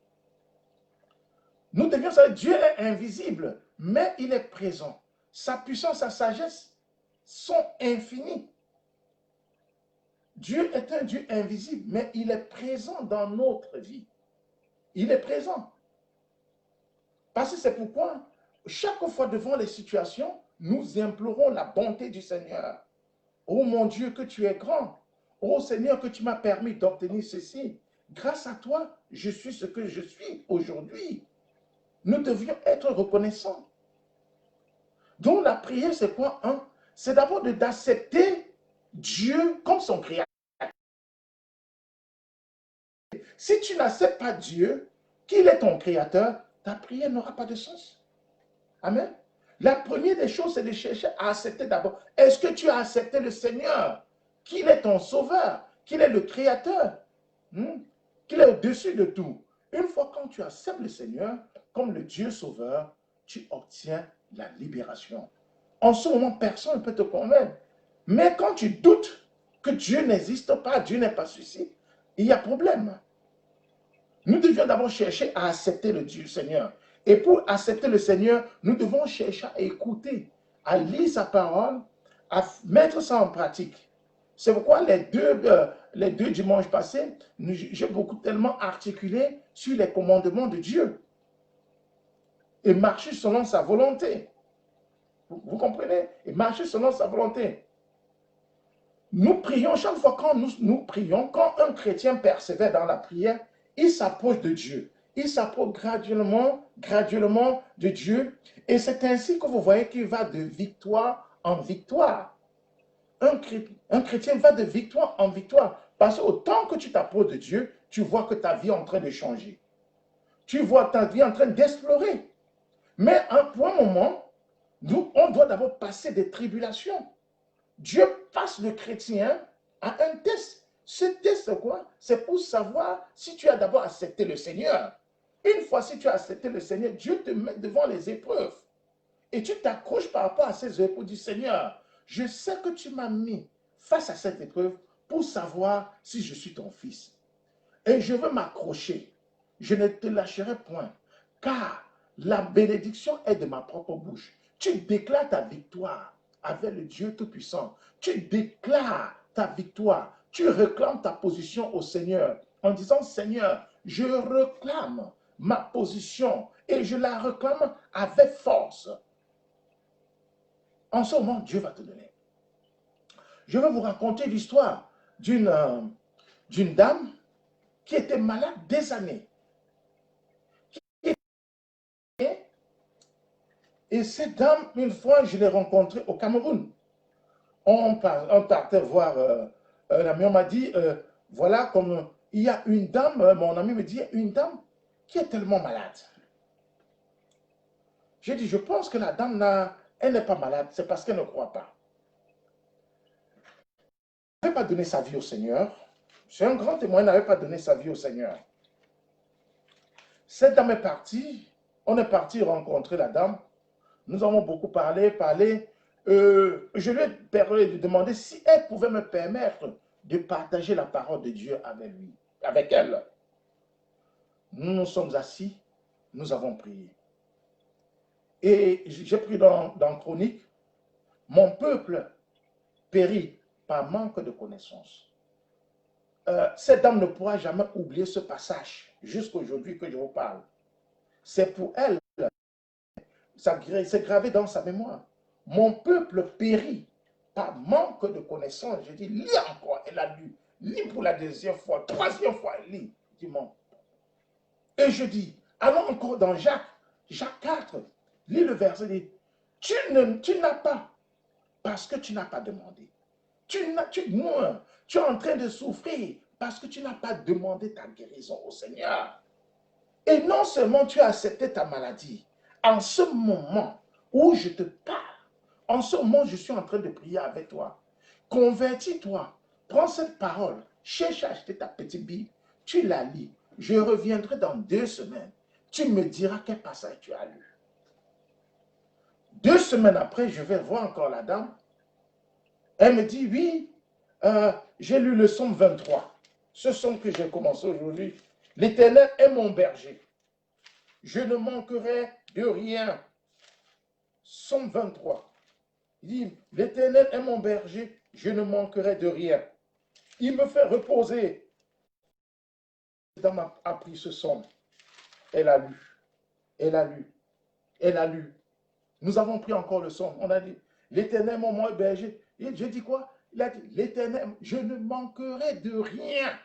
Speaker 1: Nous devions savoir que Dieu est invisible, mais il est présent. Sa puissance, sa sagesse sont infinies. Dieu est un Dieu invisible, mais il est présent dans notre vie. Il est présent. Parce que c'est pourquoi, chaque fois devant les situations, nous implorons la bonté du Seigneur. Oh mon Dieu, que tu es grand. Oh Seigneur, que tu m'as permis d'obtenir ceci. Grâce à toi, je suis ce que je suis aujourd'hui. Nous devions être reconnaissants. Donc la prière, c'est quoi? C'est d'abord d'accepter Dieu comme son créateur. Si tu n'acceptes pas Dieu, qu'il est ton créateur, ta prière n'aura pas de sens. Amen. La première des choses, c'est de chercher à accepter d'abord. Est-ce que tu as accepté le Seigneur? Qu'il est ton sauveur, qu'il est le créateur, qu'il est au-dessus de tout. Une fois quand tu acceptes le Seigneur comme le Dieu sauveur, tu obtiens la libération. En ce moment, personne ne peut te convaincre. Mais quand tu doutes que Dieu n'existe pas, Dieu n'est pas ceci, il y a problème. Nous devions d'abord chercher à accepter le Dieu Seigneur. Et pour accepter le Seigneur, nous devons chercher à écouter, à lire sa parole, à mettre ça en pratique. C'est pourquoi les deux dimanches passés, j'ai tellement articulé sur les commandements de Dieu et marcher selon sa volonté. Vous comprenez? Et marcher selon sa volonté. Nous prions, chaque fois quand nous prions, quand un chrétien persévère dans la prière, il s'approche de Dieu. Il s'approche graduellement de Dieu. Et c'est ainsi que vous voyez qu'il va de victoire en victoire. Un chrétien va de victoire en victoire. Parce qu'autant que tu t'approches de Dieu, tu vois que ta vie est en train de changer. Tu vois ta vie en train d'explorer. Mais pour un moment, on doit d'abord passer des tribulations. Dieu passe le chrétien à un test. Ce test, c'est quoi? C'est pour savoir si tu as d'abord accepté le Seigneur. Une fois si tu as accepté le Seigneur, Dieu te met devant les épreuves. Et tu t'accroches par rapport à ces épreuves du Seigneur. Je sais que tu m'as mis face à cette épreuve pour savoir si je suis ton fils. Et je veux m'accrocher. Je ne te lâcherai point. Car la bénédiction est de ma propre bouche. Tu déclares ta victoire avec le Dieu Tout-Puissant. Tu déclares ta victoire. Tu réclames ta position au Seigneur en disant, Seigneur, je réclame ma position et je la réclame avec force. En ce moment, Dieu va te donner. Je vais vous raconter l'histoire d'une dame qui était malade des années. Et cette dame, une fois, je l'ai rencontrée au Cameroun. On partait voir un ami, on m'a dit, voilà, comme il y a une dame, mon ami me dit, une dame qui est tellement malade. J'ai dit, je pense que la dame, elle n'est pas malade, c'est parce qu'elle ne croit pas. Elle n'avait pas donné sa vie au Seigneur. C'est un grand témoin, elle n'avait pas donné sa vie au Seigneur. Cette dame est partie, on est parti rencontrer la dame. Nous avons beaucoup parlé. Je lui ai demandé si elle pouvait me permettre de partager la parole de Dieu avec elle. Nous nous sommes assis, nous avons prié. Et j'ai pris dans Chronique, mon peuple périt par manque de connaissances. Cette dame ne pourra jamais oublier ce passage jusqu'à aujourd'hui que je vous parle. C'est pour elle, c'est gravé dans sa mémoire. Mon peuple périt par manque de connaissances. Je dis, lis encore. Elle a lu. Lis pour la deuxième fois, troisième fois, elle lit. Je dis, mon. Et je dis, allons encore dans Jacques 4. Lis le verset, dit, tu n'as pas, parce que tu n'as pas demandé. Tu es en train de souffrir parce que tu n'as pas demandé ta guérison au Seigneur. Et non seulement tu as accepté ta maladie, en ce moment où je te parle, en ce moment je suis en train de prier avec toi, convertis-toi, prends cette parole, cherche à acheter ta petite Bible, tu la lis, je reviendrai dans 2 semaines. Tu me diras quel passage tu as lu. 2 semaines après, je vais voir encore la dame. Elle me dit, oui, j'ai lu le psaume 23. Ce psaume que j'ai commencé aujourd'hui. L'Éternel est mon berger. Je ne manquerai de rien. Psaume 23. Il dit, l'Éternel est mon berger, je ne manquerai de rien. Il me fait reposer. La dame a pris ce psaume. Elle a lu. Elle a lu. Elle a lu. Nous avons pris encore le psaume. On a dit, l'Éternel, mon berger. Et je dis quoi? Il a dit, l'Éternel, je ne manquerai de rien.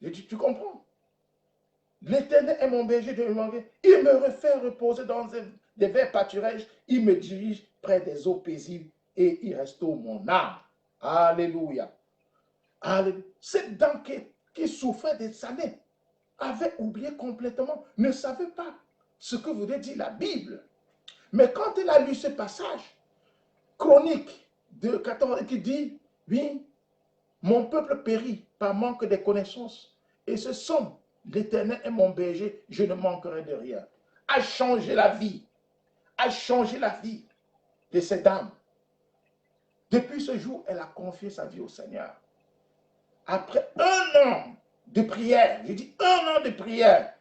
Speaker 1: Je dis, tu comprends? L'Éternel est mon berger, je ne manquerai. Il me fait reposer dans des verts pâturages. Il me dirige près des eaux paisibles et il restaure mon âme. Alléluia. Alléluia. Cette dame qui souffrait des années avait oublié complètement, ne savait pas ce que voulait dire la Bible. Mais quand elle a lu ce passage, Chronique de 14, qui dit, oui, mon peuple périt par manque de connaissances, et ce sont, l'Éternel est mon berger, je ne manquerai de rien, a changé la vie, de cette dame. Depuis ce jour, elle a confié sa vie au Seigneur. Après 1 an de prière, je dis 1 an de prière,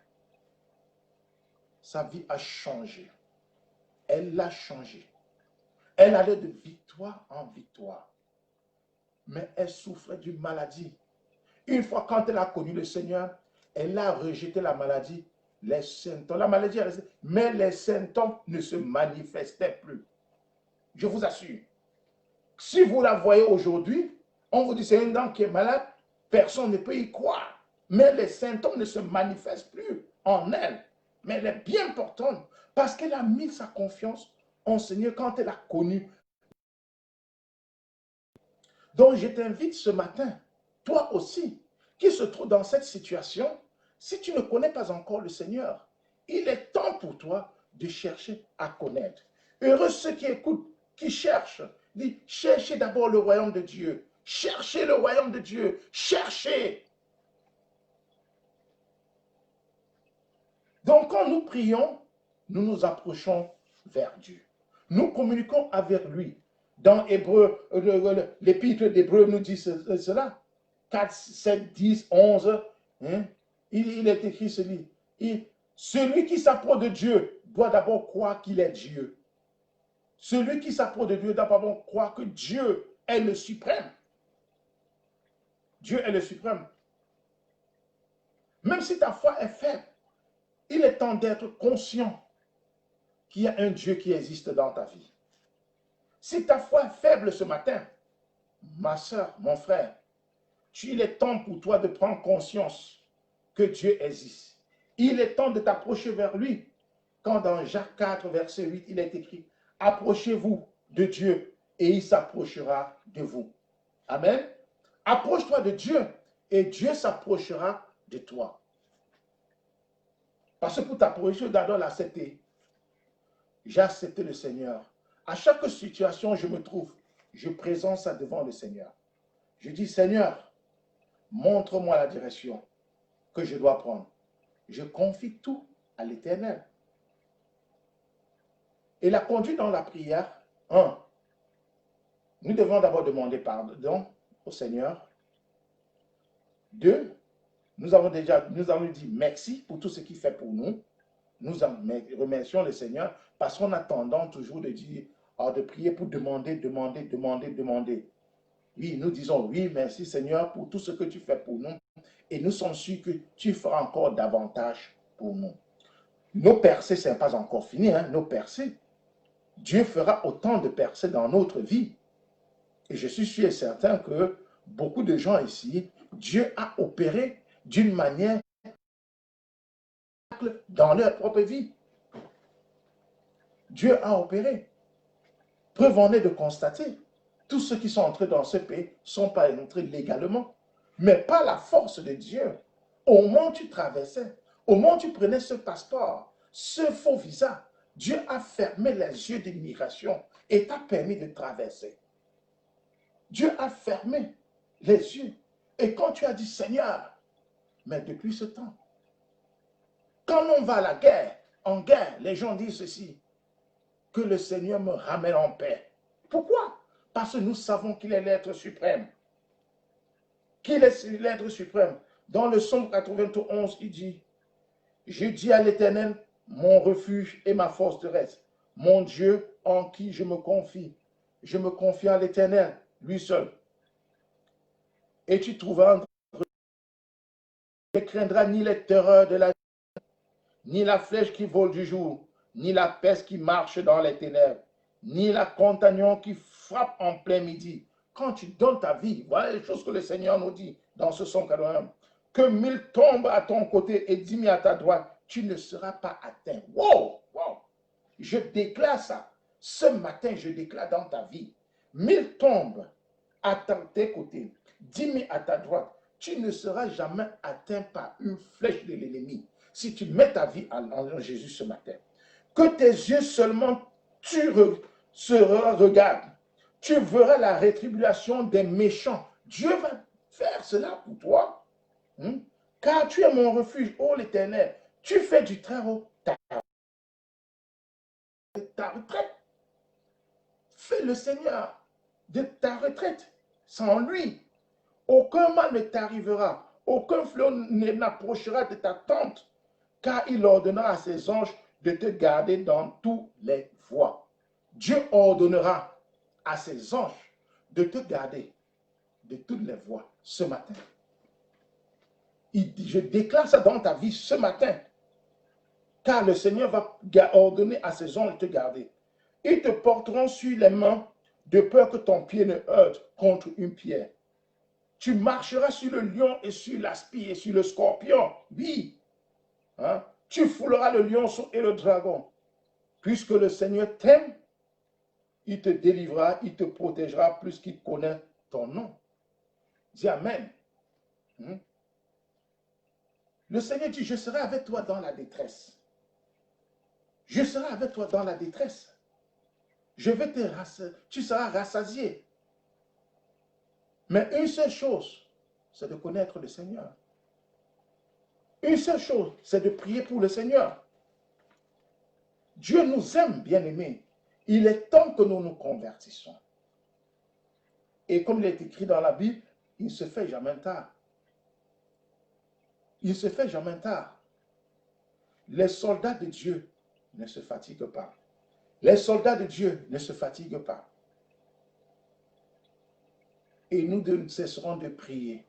Speaker 1: sa vie a changé. Elle l'a changé. Elle allait de victoire en victoire. Mais elle souffrait d'une maladie. Une fois, quand elle a connu le Seigneur, elle a rejeté la maladie, les symptômes. La maladie est restée, mais les symptômes ne se manifestaient plus. Je vous assure. Si vous la voyez aujourd'hui, on vous dit c'est une dame qui est malade, personne ne peut y croire. Mais les symptômes ne se manifestent plus en elle. Mais elle est bien portante parce qu'elle a mis sa confiance en Seigneur quand elle a connu. Donc je t'invite ce matin, toi aussi, qui se trouve dans cette situation, si tu ne connais pas encore le Seigneur, il est temps pour toi de chercher à connaître. Heureux ceux qui écoutent, qui cherchent. Dit, cherchez d'abord le royaume de Dieu. Cherchez le royaume de Dieu. Cherchez. Donc quand nous prions, nous nous approchons vers Dieu. Nous communiquons avec lui. Dans Hébreu, l'épître d'Hébreu nous dit cela. 4, 7, 10, 11. Hein? Il est écrit ceci. Celui qui s'approche de Dieu doit d'abord croire qu'il est Dieu. Celui qui s'approche de Dieu doit d'abord croire que Dieu est le suprême. Dieu est le suprême. Même si ta foi est faible, il est temps d'être conscient qu'il y a un Dieu qui existe dans ta vie. Si ta foi est faible ce matin, ma soeur, mon frère, il est temps pour toi de prendre conscience que Dieu existe. Il est temps de t'approcher vers lui. Quand dans Jacques 4, verset 8, il est écrit, approchez-vous de Dieu et il s'approchera de vous. Amen. Approche-toi de Dieu et Dieu s'approchera de toi. Parce que pour t'approcher, tu dois l'accepter. J'ai accepté le Seigneur. À chaque situation où je me trouve, je présente ça devant le Seigneur. Je dis, Seigneur, montre-moi la direction que je dois prendre. Je confie tout à l'Éternel. Et la conduite dans la prière, 1. Nous devons d'abord demander pardon au Seigneur. 2. Nous avons dit merci pour tout ce qu'il fait pour nous. Nous remercions le Seigneur parce qu'on a tendance toujours de dire, de prier pour demander. Oui, nous disons oui, merci Seigneur pour tout ce que tu fais pour nous. Et nous sommes sûrs que tu feras encore davantage pour nous. Nos percées, ce n'est pas encore fini, hein, nos percées. Dieu fera autant de percées dans notre vie. Et je suis sûr et certain que beaucoup de gens ici, Dieu a opéré d'une manière dans leur propre vie. Dieu a opéré. Preuve en est de constater, tous ceux qui sont entrés dans ce pays ne sont pas entrés légalement, mais par la force de Dieu. Au moment où tu traversais, au moment où tu prenais ce passeport, ce faux visa, Dieu a fermé les yeux de l'immigration et t'a permis de traverser. Dieu a fermé les yeux Et quand tu as dit, Seigneur, mais depuis ce temps, quand on va à la guerre, en guerre, les gens disent ceci, que le Seigneur me ramène en paix. Pourquoi? Parce que nous savons qu'il est l'être suprême. Qu'il est l'être suprême. Dans le psaume 91, il dit, je dis à l'Éternel, mon refuge et ma forteresse, mon Dieu en qui je me confie. Je me confie à l'Éternel, lui seul. Et tu trouveras, ne craindras ni les terreurs de la nuit, ni la flèche qui vole du jour, ni la peste qui marche dans les ténèbres, ni la contagion qui frappe en plein midi. Quand tu donnes ta vie, voilà les choses que le Seigneur nous dit dans ce psaume 81. Que 1000 tombent à ton côté et 10 000 à ta droite, tu ne seras pas atteint. Wow, wow. Je déclare ça. Ce matin, je déclare dans ta vie. 1000 tombent à tes côtés, 10 000 à ta droite. Tu ne seras jamais atteint par une flèche de l'ennemi. Si tu mets ta vie en Jésus ce matin, que tes yeux seulement regardent, tu verras la rétribution des méchants. Dieu va faire cela pour toi. Car tu es mon refuge, ô l'Éternel. Tu fais du très haut ta retraite. Fais le Seigneur de ta retraite. Sans lui, aucun mal ne t'arrivera. Aucun fléau n'approchera de ta tente. Car il ordonnera à ses anges de te garder dans toutes les voies. Dieu ordonnera à ses anges de te garder de toutes les voies ce matin. Je déclare ça dans ta vie ce matin. Car le Seigneur va ordonner à ses anges de te garder. Ils te porteront sur les mains de peur que ton pied ne heurte contre une pierre. Tu marcheras sur le lion et sur l'aspi et sur le scorpion. Oui. Tu fouleras le lionceau et le dragon. Puisque le Seigneur t'aime, il te délivrera, il te protégera plus qu'il connaît ton nom. Dis Amen. Le Seigneur dit, je serai avec toi dans la détresse. Je serai avec toi dans la détresse. Je vais tu seras rassasié. Mais une seule chose, c'est de connaître le Seigneur. Une seule chose, c'est de prier pour le Seigneur. Dieu nous aime, bien-aimés. Il est temps que nous nous convertissons. Et comme il est écrit dans la Bible, il ne se fait jamais tard. Il ne se fait jamais tard. Les soldats de Dieu ne se fatiguent pas. Les soldats de Dieu ne se fatiguent pas. Et nous ne cesserons de prier.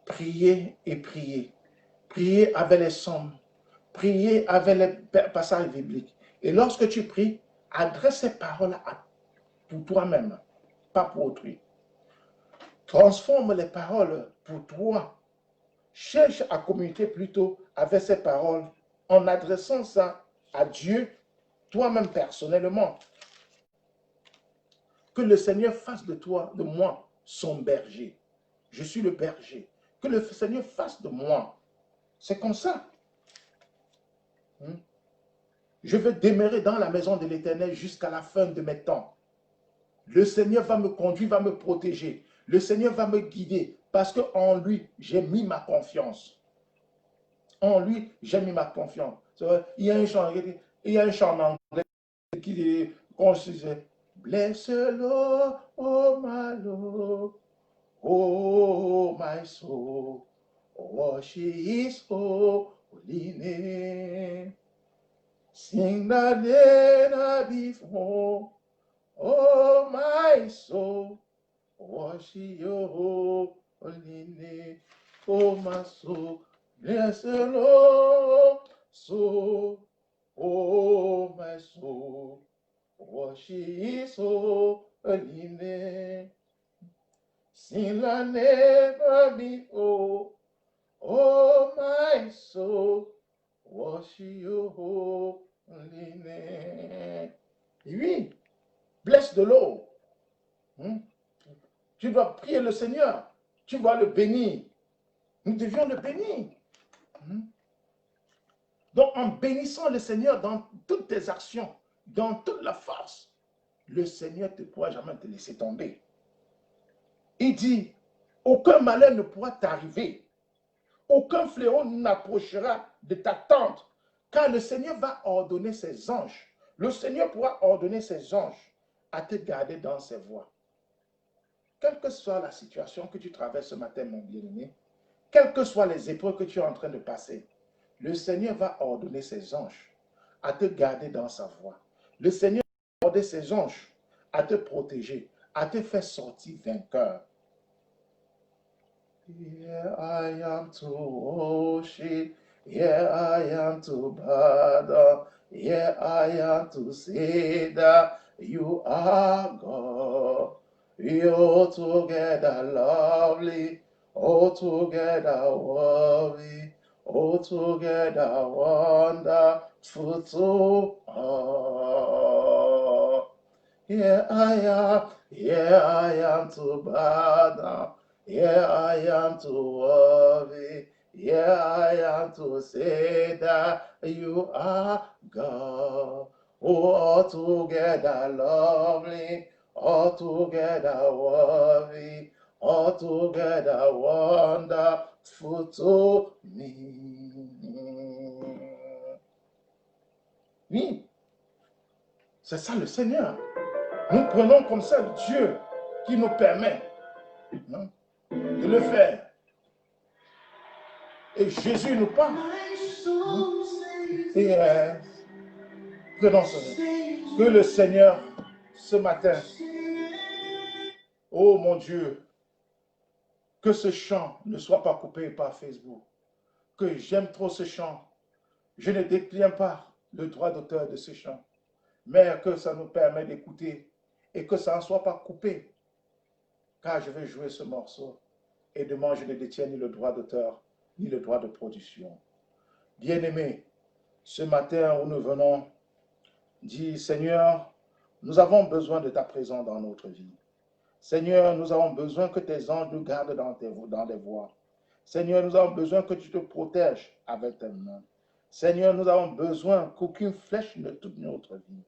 Speaker 1: Prier et prier. Prier avec les psaumes. Prier avec les passages bibliques. Et lorsque tu pries, adresse ces paroles pour toi-même, pas pour autrui. Transforme les paroles pour toi. Cherche à communiquer plutôt avec ces paroles en adressant ça à Dieu, toi-même personnellement. Que le Seigneur fasse de toi, de moi, son berger. Je suis le berger. Que le Seigneur fasse de moi. C'est comme ça. Je veux demeurer dans la maison de l'Éternel jusqu'à la fin de mes temps. Le Seigneur va me conduire, va me protéger. Le Seigneur va me guider parce qu'en lui, j'ai mis ma confiance. En lui, j'ai mis ma confiance. Il y a un chant en anglais qui dit, bless the Lord, oh my Lord, oh my soul, worship his holy name. Sing the name before, oh my soul, worship your holy name. Oh my soul, bless the Lord, soul, oh my soul, worship his holy name. Sing the name before, oh my soul, worship your holy name. Oui, bless the Lord. Tu dois prier le Seigneur. Tu dois le bénir. Nous devions le bénir. Donc, en bénissant le Seigneur dans toutes tes actions, dans toute la force, le Seigneur ne pourra jamais te laisser tomber. Il dit, Aucun malheur ne pourra t'arriver. Aucun fléau n'approchera de ta tente, car le Seigneur va ordonner ses anges. Le Seigneur pourra ordonner ses anges à te garder dans ses voies. Quelle que soit la situation que tu traverses ce matin, mon bien-aimé, quelles que soient les épreuves que tu es en train de passer, le Seigneur va ordonner ses anges à te garder dans sa voie. Le Seigneur va ordonner ses anges à te protéger, à te faire sortir vainqueur. Here I am to worship, here I am to bow down, here I am to say that you are God. You're together lovely, all together worthy, all together wonderful to all. Here I am to bow down. Here I am to worthy. Here I am to say that you are God. Oh, altogether lovely, altogether worthy, altogether wonderful to me. Oui, c'est ça le Seigneur. Nous prenons comme ça Dieu qui nous permet de le faire. Et Jésus nous parle. Et prenons cela. Que le Seigneur, ce matin, oh mon Dieu, que ce chant ne soit pas coupé par Facebook. Que j'aime trop ce chant. Je ne détiens pas le droit d'auteur de ce chant. Mais que ça nous permet d'écouter et que ça ne soit pas coupé. Car je vais jouer ce morceau. Et demain, je ne détiens ni le droit d'auteur, ni le droit de production. Bien-aimés, ce matin où nous venons, dit Seigneur, nous avons besoin de ta présence dans notre vie. Seigneur, nous avons besoin que tes anges nous gardent dans des voies. Seigneur, nous avons besoin que tu te protèges avec tes mains. Seigneur, nous avons besoin qu'aucune flèche ne touche notre vie.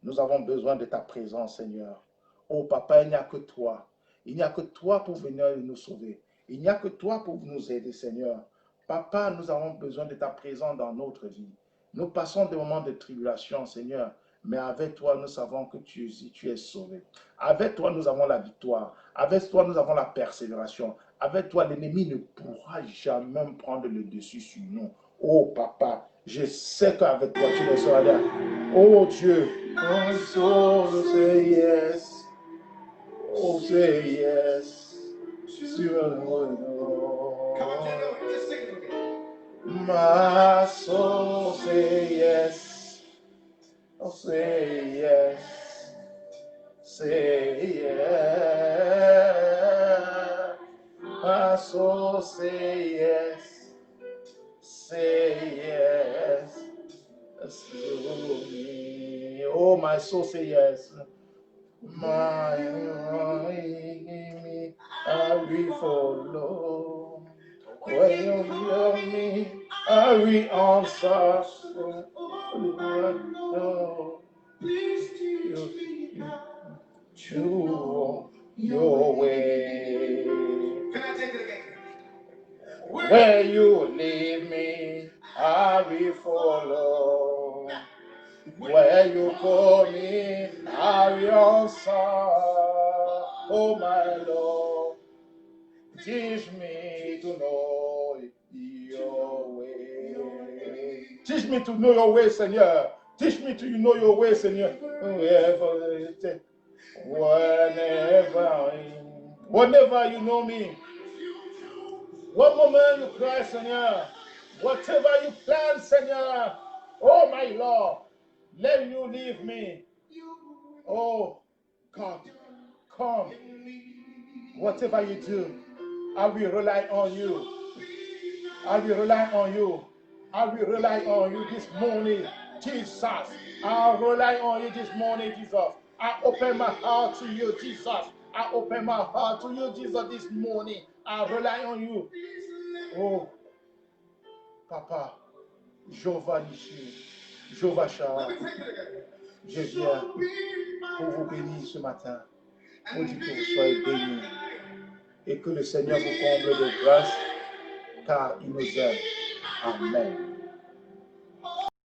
Speaker 1: Nous avons besoin de ta présence, Seigneur. Oh Papa, il n'y a que toi. Il n'y a que toi pour venir nous sauver. Il n'y a que toi pour nous aider, Seigneur. Papa, nous avons besoin de ta présence dans notre vie. Nous passons des moments de tribulation, Seigneur, mais avec toi, nous savons que tu es sauvé. Avec toi, nous avons la victoire. Avec toi, nous avons la persévération. Avec toi, l'ennemi ne pourra jamais prendre le dessus sur nous. Oh Papa, je sais qu'avec toi, tu le seras là. Oh Dieu, my soul say yes. Oh, say yes. My soul say yes. Oh, say yes. Say yes. My soul say yes. Say yes. Oh, my soul say yes. My me, I will follow. When you hear me, I will answer. Please choose your way. Can I take it again? Where you lead me, I will follow. Where you call me, I will answer. Oh my Lord, teach me to know your way. Teach me to know your way, Seigneur. Teach me to know your way, Seigneur. Whenever you know me. One moment you cry, Seigneur. Whatever you plan, Seigneur. Oh my Lord. Let you leave me. Oh, God, come. Whatever you do, I will rely on you. I will rely on you. I will rely on you this morning, Jesus. I rely on you this morning, Jesus. I open my heart to you, Jesus. I open my heart to you, Jesus, this morning. I rely on you. Oh, Papa, Jehovah Nissi, Jehovah Shah. Je viens pour vous bénir ce matin. Pour dire que vous soyez bénis. et que le Seigneur vous comble de grâce, car il nous aime. Amen.